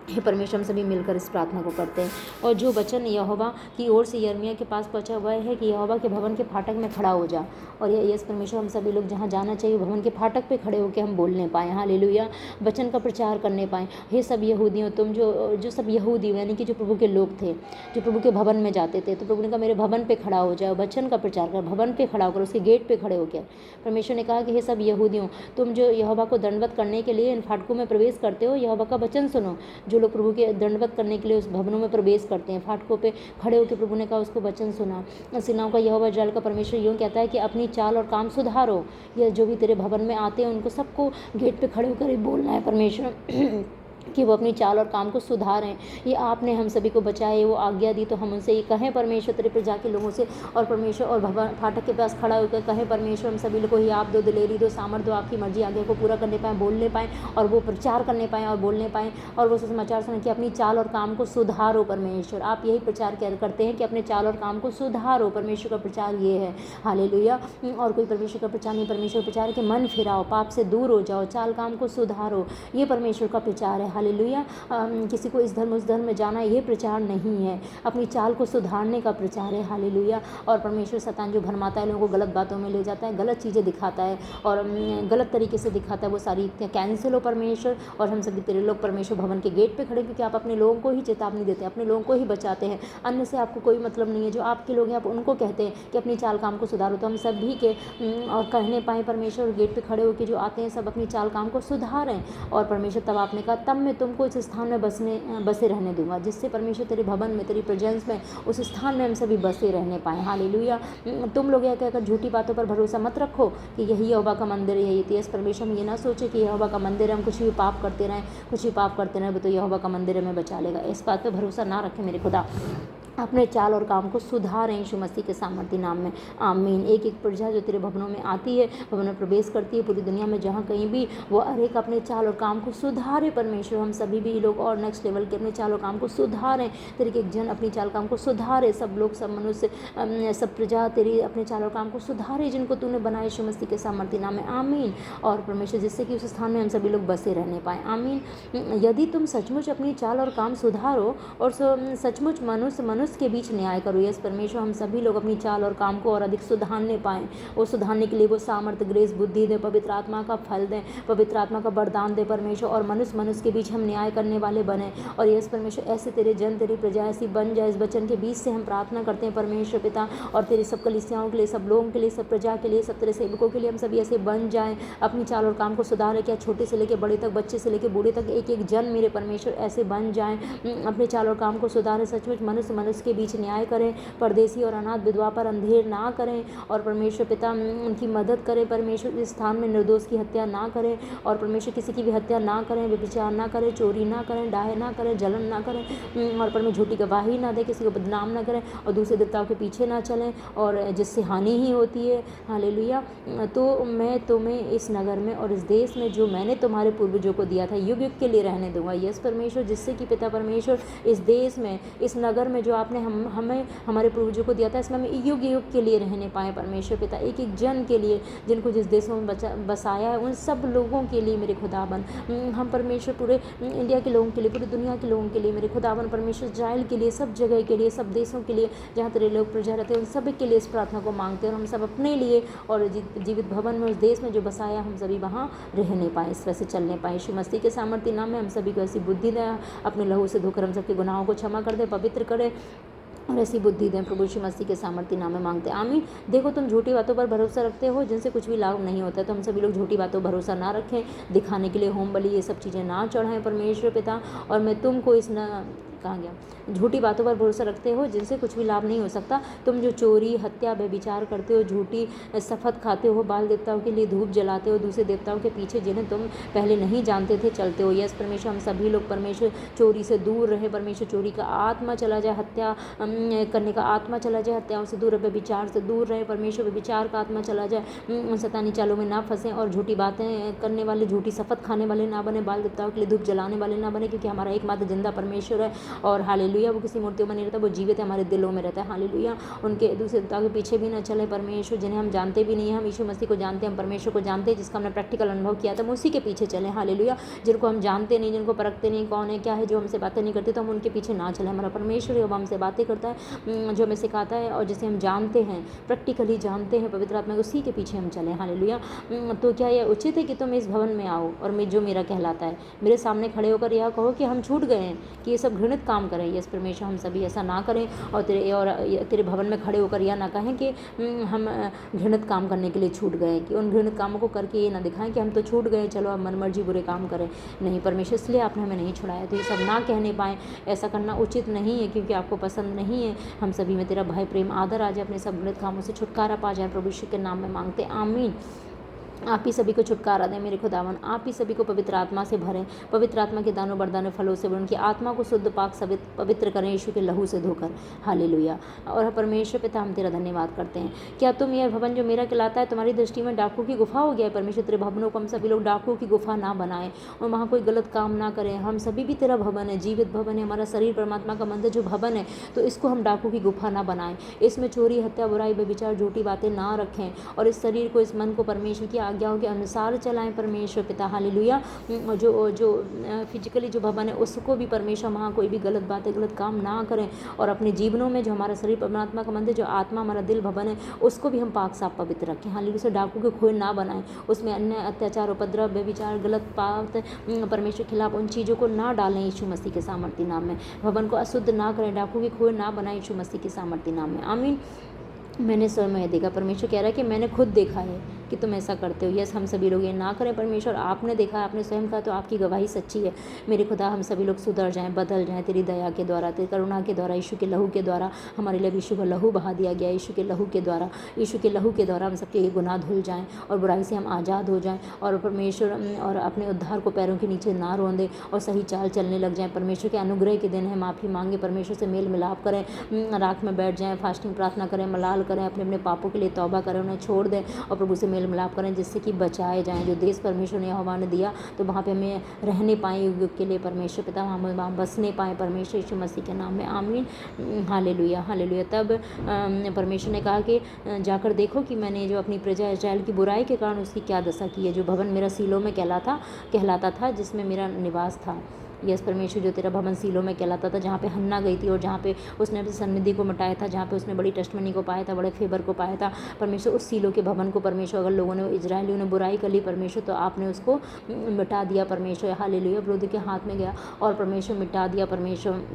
हे परमेश्वर, हम सभी मिलकर इस प्रार्थना को करते हैं। और जो वचन यहोवा की ओर से यिर्मयाह के पास पहुंचा हुआ है कि यहोवा के भवन के फाटक में खड़ा हो जा, और यस परमेश्वर, हम सभी लोग जहां जाना चाहिए भवन के फाटक पे खड़े होकर हम बोलने पाएँ, हालेलुया, वचन का प्रचार करने पाएँ। हे सब यहूदियों, तुम जो सब यहूदी यानी कि जो प्रभु के लोग थे, जो प्रभु के भवन में जाते थे, तो प्रभु ने कहा मेरे भवन पे खड़ा हो जाओ, वचन का प्रचार कर, भवन पे खड़ा होकर, उसके गेट पे खड़े होकर। परमेश्वर ने कहा कि हे सब यहूदियों, तुम जो यहोवा को दंडवत करने के लिए इन फाटकों में प्रवेश करते हो, यहोवा का वचन सुनो। जो लोग प्रभु के दंडवत करने के लिए उस भवनों में प्रवेश करते हैं, फाटकों पे खड़े होकर प्रभु ने कहा उसको वचन सुना। सेनाओं का यहोवा इस्राएल का परमेश्वर यूँ कहता है कि अपनी चाल और काम सुधारो। यह जो भी तेरे भवन में आते हैं उनको सबको गेट पे खड़े होकर ही बोलना है परमेश्वर कि वो अपनी चाल और काम को सुधारें। ये आपने हम सभी को बचाए, वो आज्ञा दी, तो हम उनसे ये कहें परमेश्वर तेरे प्रजा के लोगों से, और परमेश्वर और भवन फाटक के पास खड़ा होकर कहें परमेश्वर हम सभी लोग को ही आप दो, दिलेरी दो, सामर्थ दो, आपकी मर्जी आज्ञा को पूरा करने पाएँ, बोलने पाएँ, और वो प्रचार करने पाएँ और बोलने पाएँ, और वो समाचार सुने कि अपनी चाल और काम को सुधारो परमेश्वर। आप यही प्रचार करते हैं कि अपने चाल और काम को सुधारो। परमेश्वर का प्रचार ये है, हालेलुया। और कोई परमेश्वर का प्रचार नहीं, परमेश्वर प्रचार के मन फिराओ, पाप से दूर हो जाओ, चाल काम को सुधारो, ये परमेश्वर का प्रचार है, हालेलुया। किसी को इस धर्म उस धर्म में जाना ये प्रचार नहीं है, अपनी चाल को सुधारने का प्रचार है, हालेलुया। और परमेश्वर शैतान जो भरमाता है, लोगों को गलत बातों में ले जाता है, गलत चीज़ें दिखाता है और गलत तरीके से दिखाता है, वो सारी कैंसिल हो परमेश्वर। और हम सभी तेरे लोग परमेश्वर भवन के गेट पे खड़े, क्योंकि आप अपने लोगों को ही चेतावनी देते हैं, अपने लोगों को ही बचाते हैं, अन्य से आपको कोई मतलब नहीं है। जो आपके लोग हैं आप उनको कहते हैं कि अपनी चाल काम को सुधारो, तो हम सभी के और कहने पाएँ परमेश्वर गेट पे खड़े होकर जो आते हैं सब अपनी चाल काम को सुधारें। और परमेश्वर तब आपने कहा तब मैं तुमको इस स्थान में बसे रहने दूंगा, जिससे परमेश्वर तेरे भवन में, तेरी प्रेजेंस में, उस स्थान में हम सभी बसे रहने पाएँ, हालेलुया। तुम लोग यह कहकर झूठी बातों पर भरोसा मत रखो कि यही यहोवा का मंदिर है, यही यस परमेश्वर। हम ये ना सोचे कि यहोवा का मंदिर है, हम कुछ भी पाप करते रहें, कुछ भी पाप करते रहें, तो यहोवा का मंदिर हमें बचा लेगा। इस बात पर भरोसा ना रखें मेरे खुदा, अपने चाल और काम को सुधारें यीशु मसीह के सामर्थ्य नाम में, आमीन। एक एक प्रजा जो तेरे भवनों में आती है, भवन में प्रवेश करती है, पूरी दुनिया में जहाँ कहीं भी, वो हर एक अपने चाल और काम को सुधारे परमेश्वर। हम सभी भी लोग और नेक्स्ट लेवल के अपने चाल और काम को सुधारें, तेरे एक जन अपनी चाल काम को सुधारे, सब लोग, सब मनुष्य, सब प्रजा तेरी अपने चाल और काम को सुधारे जिनको तूने बनाए यीशु मसीह के सामर्थ्य नाम में, आमीन। और परमेश्वर जिससे कि उस स्थान में हम सभी लोग बसे रहने पाएँ, आमीन। यदि तुम सचमुच अपनी चाल और काम सुधारो और सचमुच मनुष्य के बीच न्याय करो, यस परमेश्वर। हम सभी लोग अपनी चाल और काम को और अधिक सुधारने पाएँ, और सुधारने के लिए वो सामर्थ्य, ग्रेस, बुद्धि दे, पवित्र आत्मा का फल दें, पवित्र आत्मा का वरदान दे परमेश्वर, और मनुष्य के बीच हम न्याय करने वाले बने। और यस परमेश्वर, ऐसे तेरे जन, तेरी प्रजा ऐसी बन जाए, इस वचन के बीच से हम प्रार्थना करते हैं परमेश्वर पिता। और तेरे सब कलीसियाओं के लिए, सब लोगों के लिए, सब प्रजा के लिए, सब तेरे सेवकों के लिए हम सभी ऐसे बन जाएँ, अपनी चाल और काम को सुधारें। क्या छोटे से लेकर बड़े तक, बच्चे से लेकर बूढ़े तक, एक एक जन मेरे परमेश्वर ऐसे बन जाएँ, अपने चाल और काम को सुधारें। सचमुच मनुष्य इसके बीच न्याय करें, परदेसी और अनाथ विधवा पर अंधेर ना करें, और परमेश्वर पिता उनकी मदद करें। परमेश्वर इस स्थान में निर्दोष की हत्या ना करें, और परमेश्वर किसी की भी हत्या ना करें, व्यभिचार ना करें, चोरी ना करें, डाहे ना करें, जलन ना करें, और परमेश्वर झूठी गवाही ना दें, किसी को बदनाम ना करें, और दूसरे देवताओं के पीछे ना चलें, और जिससे हानि ही होती है। हालेलुया। तो मैं तुम्हें इस नगर में और इस देश में जो मैंने तुम्हारे पूर्वजों को दिया था युग युग के लिए रहने दूंगा। यस परमेश्वर, जिससे कि पिता परमेश्वर इस देश में, इस नगर में जो आपने हमें हमारे पूर्वजों को दिया था, इसमें हम युग युग के लिए रहने पाए परमेश्वर पिता। एक एक जन के लिए जिनको जिस देशों में बसाया है, उन सब लोगों के लिए मेरे खुदाबन, हम परमेश्वर पूरे इंडिया के लोगों के लिए, पूरी दुनिया के लोगों के लिए मेरे खुदाबन परमेश्वर, इजराइल के लिए, सब जगह के लिए, सब देशों के लिए जहाँ तेरे लोग प्रजा रहते हैं, उन सब के लिए इस प्रार्थना को मांगते हैं। और हम सब अपने लिए और जीवित भवन में, उस देश में जो बसाया, हम सभी वहाँ रह नहीं पाए, इस तरह से चलने पाए। यीशु मसीह के सामर्थ्य नाम में हम सभी को ऐसी बुद्धि दें, अपने लहू से धोकर हम सबके गुनाहों को क्षमा कर दे, पवित्र करे, और ऐसी बुद्धि दें। प्रभु यीशु मसीह के सामर्थ्य नाम में मांगते हैं, आमीन। देखो, तुम झूठी बातों पर भरोसा रखते हो जिनसे कुछ भी लाभ नहीं होता है, तो हम सभी लोग झूठी बातों पर भरोसा ना रखें, दिखाने के लिए होम बलि ये सब चीज़ें ना चढ़ाएं परमेश्वर पिता। और मैं तुमको इस कहाँ गया, झूठी बातों पर भरोसा रखते हो जिनसे कुछ भी लाभ नहीं हो सकता। तुम जो चोरी, हत्या, व्यभिचार करते हो, झूठी शपथ खाते हो, बाल देवताओं के लिए धूप जलाते हो, दूसरे देवताओं के पीछे जिन्हें तुम पहले नहीं जानते थे चलते हो। यस परमेश्वर, हम सभी लोग परमेश्वर चोरी से दूर रहे परमेश्वर, चोरी का आत्मा चला जाए, हत्या करने का आत्मा चला जाए, हत्याओं से दूर रहे, व्यभिचार से दूर रहे परमेश्वर, व्यभिचार का आत्मा चला जाए, शैतानी चालों में ना फंसें, और झूठी बातें करने वाले, झूठी शपथ खाने वाले ना बने, बाल देवताओं के लिए धूप जलाने वाले ना बने, क्योंकि हमारा एकमात्र जिंदा परमेश्वर है। और हालेलुया, वो किसी मूर्तियों में नहीं रहता, वो जीवित है, हमारे दिलों में रहता है। हालेलुया, उनके दूसरे देवताओं के पीछे भी न चले परमेश्वर, जिन्हें हम जानते भी नहीं हैं। हम यीशु मसीह को जानते हैं, हम परमेश्वर को जानते हैं, जिसका हमने प्रैक्टिकल अनुभव किया था, हम उसी के पीछे चले। हालेलुया, जिनको हम जानते नहीं, जिनको परखते नहीं कौन है क्या है, जो हमसे बातें नहीं करते, तो हम उनके पीछे ना चले। हमारा परमेश्वर है, वो हमसे बातें करता है, जो हमें सिखाता है, और जिसे हम जानते हैं, प्रैक्टिकली जानते हैं, पवित्र आत्मा, उसी के पीछे हम चले। हालेलुया। तो क्या यह उचित है कि तुम इस भवन में आओ और मैं जो मेरा कहलाता है मेरे सामने खड़े होकर यह कहो कि हम छूट गए हैं, कि ये सब घृणित काम करें। यस परमेश्वर, हम सभी ऐसा ना करें, और तेरे भवन में खड़े होकर यह ना कहें कि हम घृणित काम करने के लिए छूट गए, कि उन घृणित कामों को करके ये ना दिखाएं कि हम तो छूट गए, चलो अब मनमर्जी बुरे काम करें। नहीं परमेश्वर, इसलिए आपने हमें नहीं छुड़ाया, तो ये सब ना कहने पाएँ, ऐसा करना उचित नहीं है, क्योंकि आपको पसंद नहीं है। हम सभी में तेरा भय, प्रेम, आदर आ जाए, अपने सब घृणित कामों से छुटकारा पा जाए। प्रभु यीशु के नाम में मांगते, आमीन। आप ही सभी को छुटकारा दें मेरे खुदावन, आप ही सभी को पवित्र आत्मा से भरें, पवित्र आत्मा के दानों वरदानों फलों से उनकी आत्मा को शुद्ध पाक पवित्र करें यीशु के लहू से धोकर। हालेलुया। और परमेश्वर पिता, हम तेरा धन्यवाद करते हैं। क्या तुम यह भवन जो मेरा कहलाता है तुम्हारी दृष्टि में डाकू की गुफा हो गया है परमेश्वर? तेरे भवनों को हम सभी लोग डाकू की गुफा ना बनाएं और वहाँ कोई गलत काम ना करें। हम सभी भी तेरा भवन है, जीवित भवन है, हमारा शरीर परमात्मा का मंदिर जो भवन है, तो इसको हम डाकू की गुफा ना बनाएं। इसमें चोरी, हत्या, बुराई, व्यभिचार, झूठी बातें ना रखें, और इस शरीर को, इस मन को परमेश्वर की आज्ञाओं के अनुसार चलाएं परमेश्वर पिता। हालेलुया। जो फिजिकली जो भवन है उसको भी परमेश्वर, वहाँ कोई भी गलत बातें, गलत काम ना करें, और अपने जीवनों में जो हमारा शरीर परमात्मा का मंदिर, जो आत्मा हमारा दिल भवन है, उसको भी हम पाक साफ पवित्र रखें। हालेलुया। से डाकू के खोए ना बनाएं, उसमें अन्य अत्याचार, उपद्रव, व्यभिचार, गलत बात परमेश्वर के खिलाफ उन चीज़ों को ना डालें यीशु मसीह के सामर्थ्य नाम में। भवन को अशुद्ध ना करें, डाकू के खोए ना बनाएं यीशु मसीह के सामर्थ्य नाम में, आमीन। मैंने स्वयं देखा, परमेश्वर कह रहा है कि मैंने खुद देखा है कि तुम ऐसा करते हो। यस, हम सभी लोग ये ना करें परमेश्वर, आपने देखा, आपने स्वयं कहा, तो आपकी गवाही सच्ची है मेरे खुदा। हम सभी लोग सुधर जाएं, बदल जाएं तेरी दया के द्वारा, तेरी करुणा के द्वारा, यीशु के लहू के द्वारा। हमारे लिए यीशु का लहू बहा दिया गया, यीशु के लहू के द्वारा, यीशु के लहू के द्वारा हम सबके ये गुनाह धुल जाएँ और बुराई से हम आज़ाद हो जाएँ, और परमेश्वर और अपने उद्धार को पैरों के नीचे ना रोंदे और सही चाल चलने लग जाएँ। परमेश्वर के अनुग्रह के दिन है, माफ़ी मांगे, परमेश्वर से मेल मिलाप करें, राख में बैठ जाएँ, फास्टिंग प्रार्थना करें, मलाल करें, अपने अपने पापों के लिए तौबा करें, उन्हें छोड़ दें और प्रभु से मेल मिलाप करें, जिससे कि बचाए जाएं। जो देश परमेश्वर ने यहोवा ने दिया, तो वहाँ पे हमें रहने पाएँ युग युग के लिए परमेश्वर पिता, हम वहाँ बसने पाएँ परमेश्वर यीशु मसीह के नाम में, आमीन। Hallelujah, hallelujah. तब परमेश्वर ने कहा कि जाकर देखो कि मैंने जो अपनी प्रजा इस्राएल की बुराई के कारण उसकी क्या दशा की है। जो भवन मेरा सीलो में कहलाता था, जिसमें मेरा निवास था। यस परमेश्वर, जो तेरा भवन सीलो में कहलाता था, जहाँ पे हन्ना गई थी और जहाँ पे उसने अपनी सन्निधि को मिटाया था, जहाँ पे उसने बड़ी टेस्टमनी को पाया था, बड़े फेवर को पाया था परमेश्वर, उस सीलो के भवन को परमेश्वर, अगर लोगों ने, इजरायलियों ने बुराई कर ली परमेश्वर, तो आपने उसको मिटा दिया परमेश्वर। हालेलुया। विरोधी के हाथ में गया और परमेश्वर मिटा दिया परमेश्वर।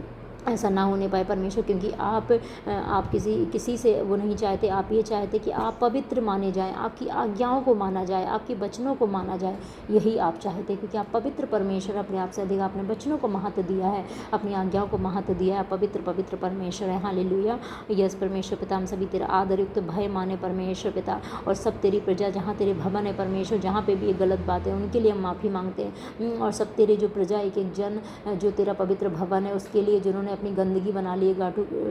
ऐसा ना होने पाए परमेश्वर, क्योंकि आप किसी से वो नहीं चाहते। आप ये चाहते कि आप पवित्र माने जाएं, आपकी आज्ञाओं को माना जाए, आपके वचनों को माना जाए, यही आप चाहते, क्योंकि आप पवित्र परमेश्वर अपने आप से अधिक आपने वचनों को महत्व दिया है, अपनी आज्ञाओं को महत्व दिया है। आप पवित्र पवित्र परमेश्वर है। हालेलुया। यस परमेश्वर पिता, हम सभी तेरा आदरयुक्त भय माने परमेश्वर पिता, और सब तेरी प्रजा जहाँ तेरे भवन है परमेश्वर, जहाँ पे भी ये गलत बात है उनके लिए हम माफ़ी मांगते हैं। और सब तेरे जो प्रजा, एक एक जन जो तेरा पवित्र भवन है उसके लिए जिन्होंने अपनी गंदगी बना ली है,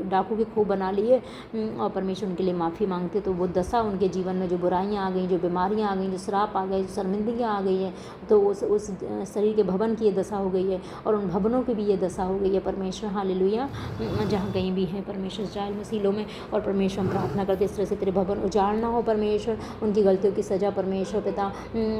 डाकू के खूह बना लिए, और परमेश्वर उनके लिए माफ़ी मांगते। तो वो दशा उनके जीवन में जो बुराइयां आ गई, जो बीमारियां आ गई, जो श्राप आ गए, जो शर्मिंदगियाँ आ गई हैं, तो उस शरीर के भवन की ये दशा हो गई है, और उन भवनों की भी ये दशा हो गई है परमेश्वर। हालेलुया। जहाँ कहीं भी है परमेश्वर इस्राएल मसीलों में, और परमेश्वर हम प्रार्थना करते इस तरह से तेरे भवन उजाड़ना हो परमेश्वर, उनकी गलतियों की सज़ा परमेश्वर पिता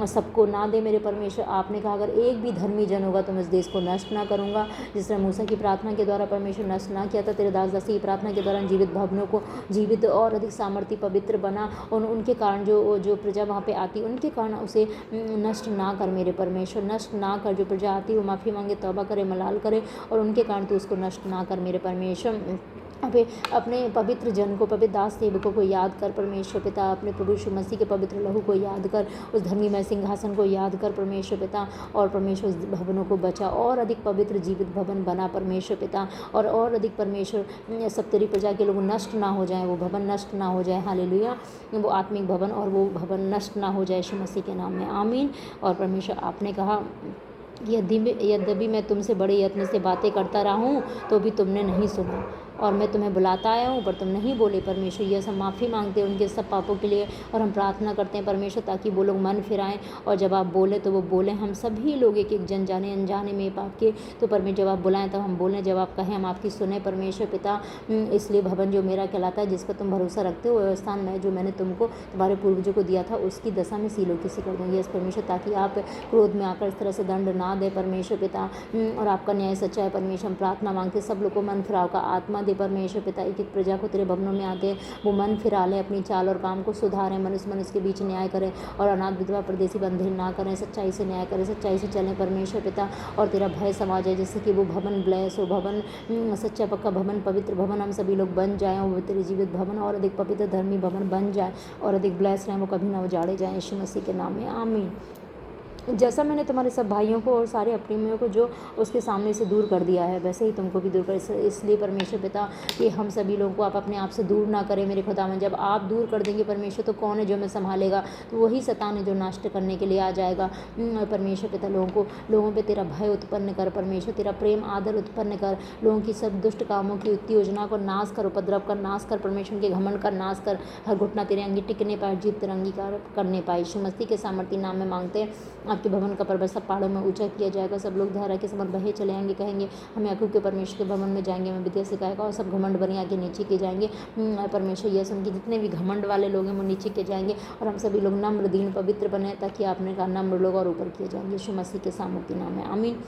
सबको ना दे मेरे परमेश्वर। आपने कहा अगर एक भी धर्मी जन होगा तो मैं इस देश को नष्ट ना करूँगा। जिस तरह मूसा की प्रार्थना के द्वारा परमेश्वर नष्ट ना किया था, तेरे दास दासी की प्रार्थना के दौरान जीवित भवनों को जीवित और अधिक सामर्थ्य पवित्र बना, और उनके कारण जो प्रजा वहाँ पे आती उनके कारण उसे नष्ट ना कर मेरे परमेश्वर, नष्ट ना कर। जो प्रजा आती वो माफ़ी मांगे, तौबा करे, मलाल करे, और उनके कारण तो उसको नष्ट ना कर मेरे परमेश्वर। अपने पवित्र जन को, पवित्र दास सेवकों को याद कर परमेश्वर पिता, अपने प्रभु यीशु मसीह के पवित्र लहू को याद कर, उस धर्मीमय सिंहासन को याद कर परमेश्वर पिता, और परमेश्वर उस भवनों को बचा, और अधिक पवित्र जीवित भवन बना परमेश्वर पिता, और अधिक परमेश्वर सब तेरी प्रजा के लोग नष्ट ना हो जाए, वो भवन नष्ट ना हो जाए। हालेलुया। वो आत्मिक भवन और वो भवन नष्ट ना हो जाए यीशु मसीह के नाम में, आमीन। और परमेश्वर आपने कहा यद्यपि मैं तुमसे बड़े यत्न से बातें करता रहा हूँ तो भी तुमने नहीं सुना, और मैं तुम्हें बुलाता आया हूँ पर तुम नहीं बोले परमेश्वर। ये सब माफ़ी मांगते हैं उनके सब पापों के लिए, और हम प्रार्थना करते हैं परमेश्वर ताकि वो लोग मन फिराएं, और जब आप बोले तो वो बोलें। हम सभी लोग एक एक जन जाने अनजाने में पाप के, तो परमेश्वर जब आप बुलाएं तब हम बोलें, जब आप कहें हम आपकी सुने परमेश्वर पिता। इसलिए भवन जो मेरा कहलाता है, जिस पर तुम भरोसा रखते हो, स्थान में जो मैंने तुमको तुम्हारे पूर्वजों को दिया था, उसकी दशा में सीलों की सी कर दूँगी यस परमेश्वर, ताकि आप क्रोध में आकर इस तरह से दंड ना दे परमेश्वर पिता, और आपका न्याय सच्चा है परमेश्वर। हम प्रार्थना मांगते सब लोग को मन फिराव का आत्मा दे परमेश्वर पिता। एक एक प्रजा को तेरे भवनों में आते हैं वो मन फिरा लें, अपनी चाल और काम को सुधारें, मनुष्य के बीच न्याय करें, और अनाथ विधवा परदेसी बंधन ना करें, सच्चाई से न्याय करें, सच्चाई से चलें परमेश्वर पिता, और तेरा भय समा जाए, जिससे कि वो भवन ब्लेस हो, भवन सच्चा पक्का भवन, पवित्र भवन हम सभी लोग बन जाएँ, और वो तेरे जीवित भवन और अधिक पवित्र धर्मी भवन बन जाए, और अधिक ब्लेस रहें, वो कभी ना उजाड़े जाएँ यीशु मसीह के नाम में, आमीन। जैसा मैंने तुम्हारे सब भाइयों को और सारे अप्रेमियों को जो उसके सामने से दूर कर दिया है, वैसे ही तुमको भी दूर कर। इसलिए परमेश्वर पिता कि हम सभी लोगों को आप अपने आप से दूर ना करें मेरे खुदावन। जब आप दूर कर देंगे परमेश्वर तो कौन है जो हमें संभालेगा, तो वही शैतान है जो नष्ट करने के लिए आ जाएगा। परमेश्वर पिता लोगों पे तेरा भय उत्पन्न कर परमेश्वर, तेरा प्रेम आदर उत्पन्न कर, लोगों की सब दुष्ट कामों की युक्ति योजना को नाश कर, उपद्रव का नाश कर परमेश्वर, के घमंड का नाश कर, हर घुटना तेरे अंगी टिकने पाए, जीव तेरा अंगीकार करने पाए। यीशु मसीह के सामर्थ्य नाम में मांगते हैं। आपके भवन का पर्वत सब पहाड़ों में ऊंचा किया जाएगा, सब लोग धारा के समान बहे चले आएंगे, कहेंगे हम याकूब के परमेश्वर के भवन में जाएंगे, हमें विद्या सिखाएगा, और सब घमंड बनिया के नीचे किए जाएंगे परमेश्वर। यस उनके जितने भी घमंड वाले लोग हैं वो नीचे किए जाएंगे, और हम सभी लोग नम्र दीन पवित्र बने, ताकि आपने कहा नम्र लोग और ऊपर किए जाएंगे यीशु मसीह के सामर्थ्य नाम में, आमीन।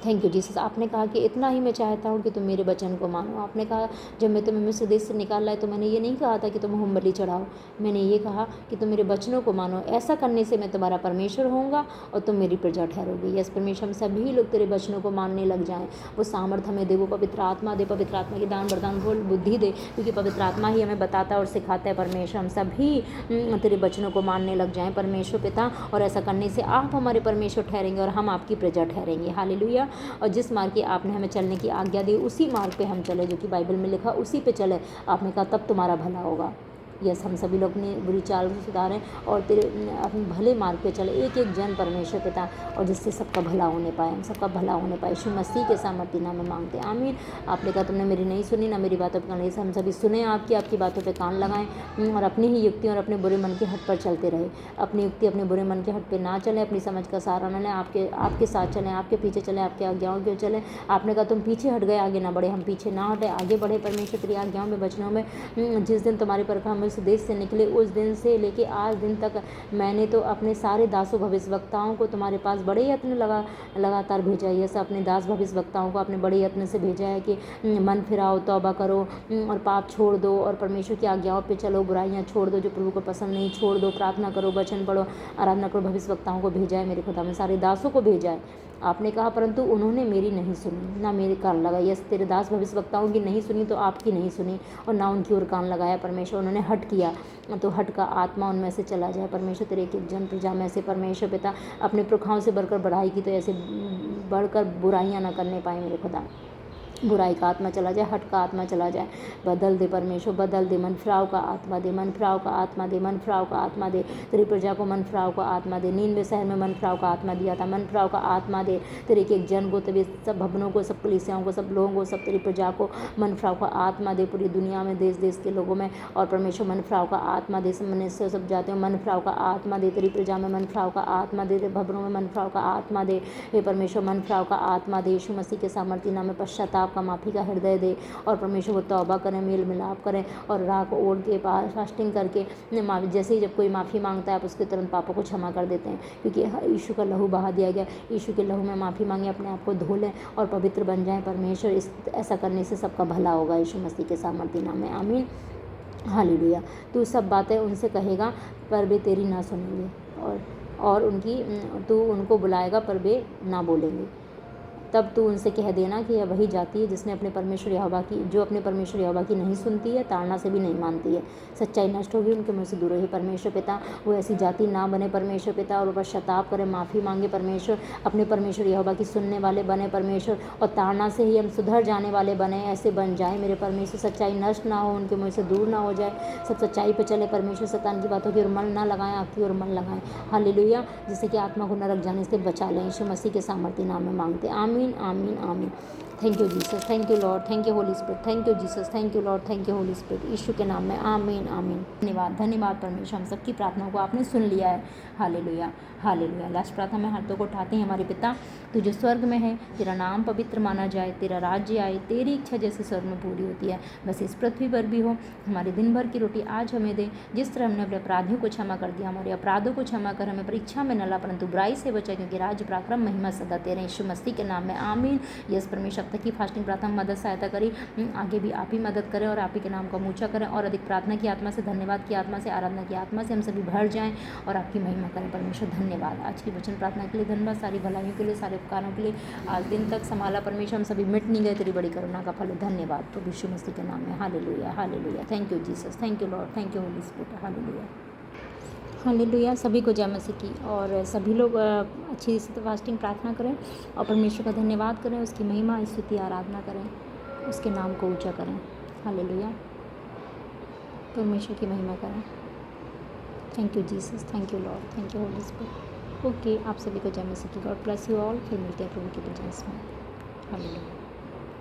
Thank you Jesus. आपने कहा कि इतना ही मैं चाहता हूँ कि तुम मेरे वचन को मानो। आपने कहा जब मैं तुम्हें मिस्र देश से निकाला है तो मैंने ये नहीं कहा था कि तुम होम बलि चढ़ाओ, मैंने ये कहा कि तुम मेरे वचनों को मानो। ऐसा करने से मैं तुम्हारा परमेश्वर होऊंगा और तुम मेरी प्रजा ठहरोगे। यस परमेश्वर, हम सभी लोग तेरे वचनों को मानने लग जाएं। वो सामर्थ्य हमें दे, वो पवित्र आत्मा दे, पवित्र आत्मा की दान वरदान बोल बुद्धि दे, क्योंकि पवित्र आत्मा ही हमें बताता है और सिखाता है परमेश्वर। हम सभी तेरे वचनों को मानने लग जाएं परमेश्वर पिता, और ऐसा करने से आप हमारे परमेश्वर ठहरेंगे और हम आपकी प्रजा ठहरेंगे। हालेलुया। और जिस मार्ग की आपने हमें चलने की आज्ञा दी उसी मार्ग पे हम चले, जो कि बाइबल में लिखा उसी पे चले। आपने कहा तब तुम्हारा भला होगा। यस, हम सभी लोग अपनी बुरी चाल को सुधारें और तेरे अपने भले मार्ग पे चले, एक एक जन परमेश्वर पिता, और जिससे सबका भला होने पाए, हम सबका भला होने पाए। यीशु मसीह के सामर्थ्य नाम में मांगते हैं, आमीन। आपने कहा तुमने मेरी नहीं सुनी ना मेरी बातों पर कान लगाए, हम सभी सुने आपकी बातों पर कान लगाएं, और अपनी ही युक्ति और अपने बुरे मन के हट पर चलते रहे। अपनी युक्ति अपने बुरे मन के हट पर ना चले, अपनी समझ का सहारा न लें, आपके साथ चलें, आपके पीछे चलें, आपकी आज्ञाओं के चलें। आपने कहा तुम पीछे हट गए आगे ना बढ़े, हम पीछे ना हटे आगे बढ़े परमेश्वर तेरी आज्ञाओं में वचनों में। जिस दिन तुम्हारी परखा हम इस देश से निकले उस दिन से लेके आज दिन तक मैंने तो अपने सारे दासों भविष्यवक्ताओं को तुम्हारे पास बड़े यत्न लगातार भेजा है। यस, अपने दास भविष्यवक्ताओं को आपने बड़े यत्न से भेजा है कि मन फिराओ, तौबा करो और पाप छोड़ दो और परमेश्वर की आज्ञाओं पे चलो, बुराइयां छोड़ दो, जो प्रभु को पसंद नहीं छोड़ दो, प्रार्थना करो, वचन पढ़ो, आराधना करो। भविष्यवक्ताओं को भेजा है मेरे खुदा में, सारे दासों को भेजा है। आपने कहा, परंतु उन्होंने मेरी नहीं सुनी, ना मेरे कान लगाई। यस, तेरे दास भविष्यवक्ताओं की नहीं सुनी तो आपकी नहीं सुनी, और ना उनकी ओर कान लगाया परमेश्वर। उन्होंने हट किया तो हट का आत्मा उनमें से चला जाए परमेश्वर। तेरे एक एक जन प्रजा में से परमेश्वर पिता अपने पुरखाओं से बढ़कर बढ़ाई की, तो ऐसे बढ़कर बुराइयाँ ना करने पाए मेरे खुदा। बुराई का आत्मा चला जाए, हट का आत्मा चला जाए। बदल दे परमेश्वर, बदल दे। मन फिराव का आत्मा दे, मन फिराव का आत्मा दे, मन फिराव का आत्मा दे। तेरी प्रजा को मन फिराव का आत्मा दे। नीनवे शहर में मन फिराव का आत्मा दिया था, मन फिराव का आत्मा दे तेरे एक एक जन को, तेरे सब भवनों को, सब कलीसियाओं को, सब लोगों को, सब तेरी प्रजा को मन फिराव का आत्मा दे। पूरी दुनिया में, देश देश के लोगों में, और परमेश्वर मन फिराव का आत्मा दे। मनुष्य सब जातियों में मन फिराव का आत्मा दे। तेरी प्रजा में मन फिराव का आत्मा दे, तेरे भवनों में मन फिराव का आत्मा दे। हे परमेश्वर, मन फिराव का आत्मा दे। यीशु मसीह के सामर्थ्य नाम में पश्चाताप का, माफ़ी का हृदय दे, और परमेश्वर को तौबा करें, मेल मिलाप करें, और राह को ओढ़ के फास्टिंग करके जैसे ही जब कोई माफ़ी मांगता है आप उसके तुरंत पापों को क्षमा कर देते हैं, क्योंकि यीशु का लहू बहा दिया गया। यीशु के लहू में माफ़ी मांगे, अपने आप को धो लें और पवित्र बन जाएं परमेश्वर। ऐसा करने से सबका भला होगा यीशु मसीह के सामर्थ्य नाम में, आमीन, हालेलुया। तू सब बातें उनसे कहेगा पर वे तेरी ना सुनेंगे, और उनकी तू उनको बुलाएगा पर वे ना बोलेंगे। तब तू उनसे कह देना कि यह वही जाति है जिसने अपने परमेश्वर यहोवा की, जो अपने परमेश्वर यहोवा की नहीं सुनती है, ताड़ना से भी नहीं मानती है। सच्चाई नष्ट होगी, उनके मुँह से दूर रही परमेश्वर पिता। वो ऐसी जाति ना बने परमेश्वर पिता, और पश्चाताप करें, माफ़ी मांगे परमेश्वर, अपने परमेश्वर यहोवा की सुनने वाले बने परमेश्वर, और ताड़ना से ही हम सुधर जाने वाले बने, ऐसे बन जाए मेरे परमेश्वर। सच्चाई नष्ट ना हो, उनके मुँह से दूर ना हो जाए, सब सच्चाई पर चले परमेश्वर। शैतान की बातों की ओर मन ना लगाएं, आपकी ओर मन लगाएं, हालेलुया, जिससे कि आत्मा को नरक जाने से बचा लें। यीशु मसीह के सामर्थ्य नाम में मांगते, आमीन, आमीन, आमीन। Thank you Jesus, thank you Lord, thank you Holy Spirit, thank you Jesus, thank you Lord, thank you Holy Spirit, Yeshu के नाम में, आमीन, आमीन। धन्यवाद, धन्यवाद परमेश्वर, हम सबकी प्रार्थनाओं को आपने सुन लिया है, हालेलुया, हालेलुया। लास्ट प्रार्थना में हाथों को उठाते हैं। हमारे पिता तू जो स्वर्ग में है, तेरा नाम पवित्र माना जाए, तेरा राज्य आए, तेरी इच्छा जैसे स्वर्ग में पूरी होती है वैसे इस पृथ्वी पर भी हो। हमारे दिन भर की रोटी आज हमें दे, जिस तरह हमने अपने अपराधियों को क्षमा कर दिया, हमारे अपराधों को क्षमा कर, हमें परीक्षा में न ला परंतु बुराई से बचा, क्योंकि राज्य, पराक्रम, महिमा सदा तेरे, यीशु मसीह के नाम में, आमीन। यस परमेश्वर, अब तक की फास्टिंग प्रार्थना में मदद सहायता करी, आगे भी आप ही मदद करें, और आप ही के नाम का ऊंचा करें, और अधिक प्रार्थना की आत्मा से, धन्यवाद की आत्मा से, आराधना की आत्मा से हम सभी भर जाएं और आपकी महिमा करें परमेश्वर। धन्यवाद आज की वचन प्रार्थना के लिए, धन्यवाद सारी भलाइयों के लिए, सारे उपकारों के लिए। आज दिन तक संभाला परमेश्वर, हम सभी मिट नहीं गए, तेरी बड़ी करुणा का फल। धन्यवाद प्रभु यीशु मसीह के नाम में, hallelujah, hallelujah. Thank you Jesus, thank you Lord, thank you Holy spirit, hallelujah, hallelujah. सभी को जय मसीह की, और सभी लोग अच्छी से फास्टिंग प्रार्थना करें और परमेश्वर का धन्यवाद करें, उसकी महिमा, स्तुति, आराधना करें, उसके नाम को ऊंचा करें, हालेलुया, परमेश्वर की महिमा करें। Thank you Jesus, thank you Lord, thank you Holy spirit. Okay, आप सभी को जय मसीह की, गॉड ब्लेस यू ऑल। फिर मिलते हैं प्रभु की प्रेजेंस में, हालेलुया।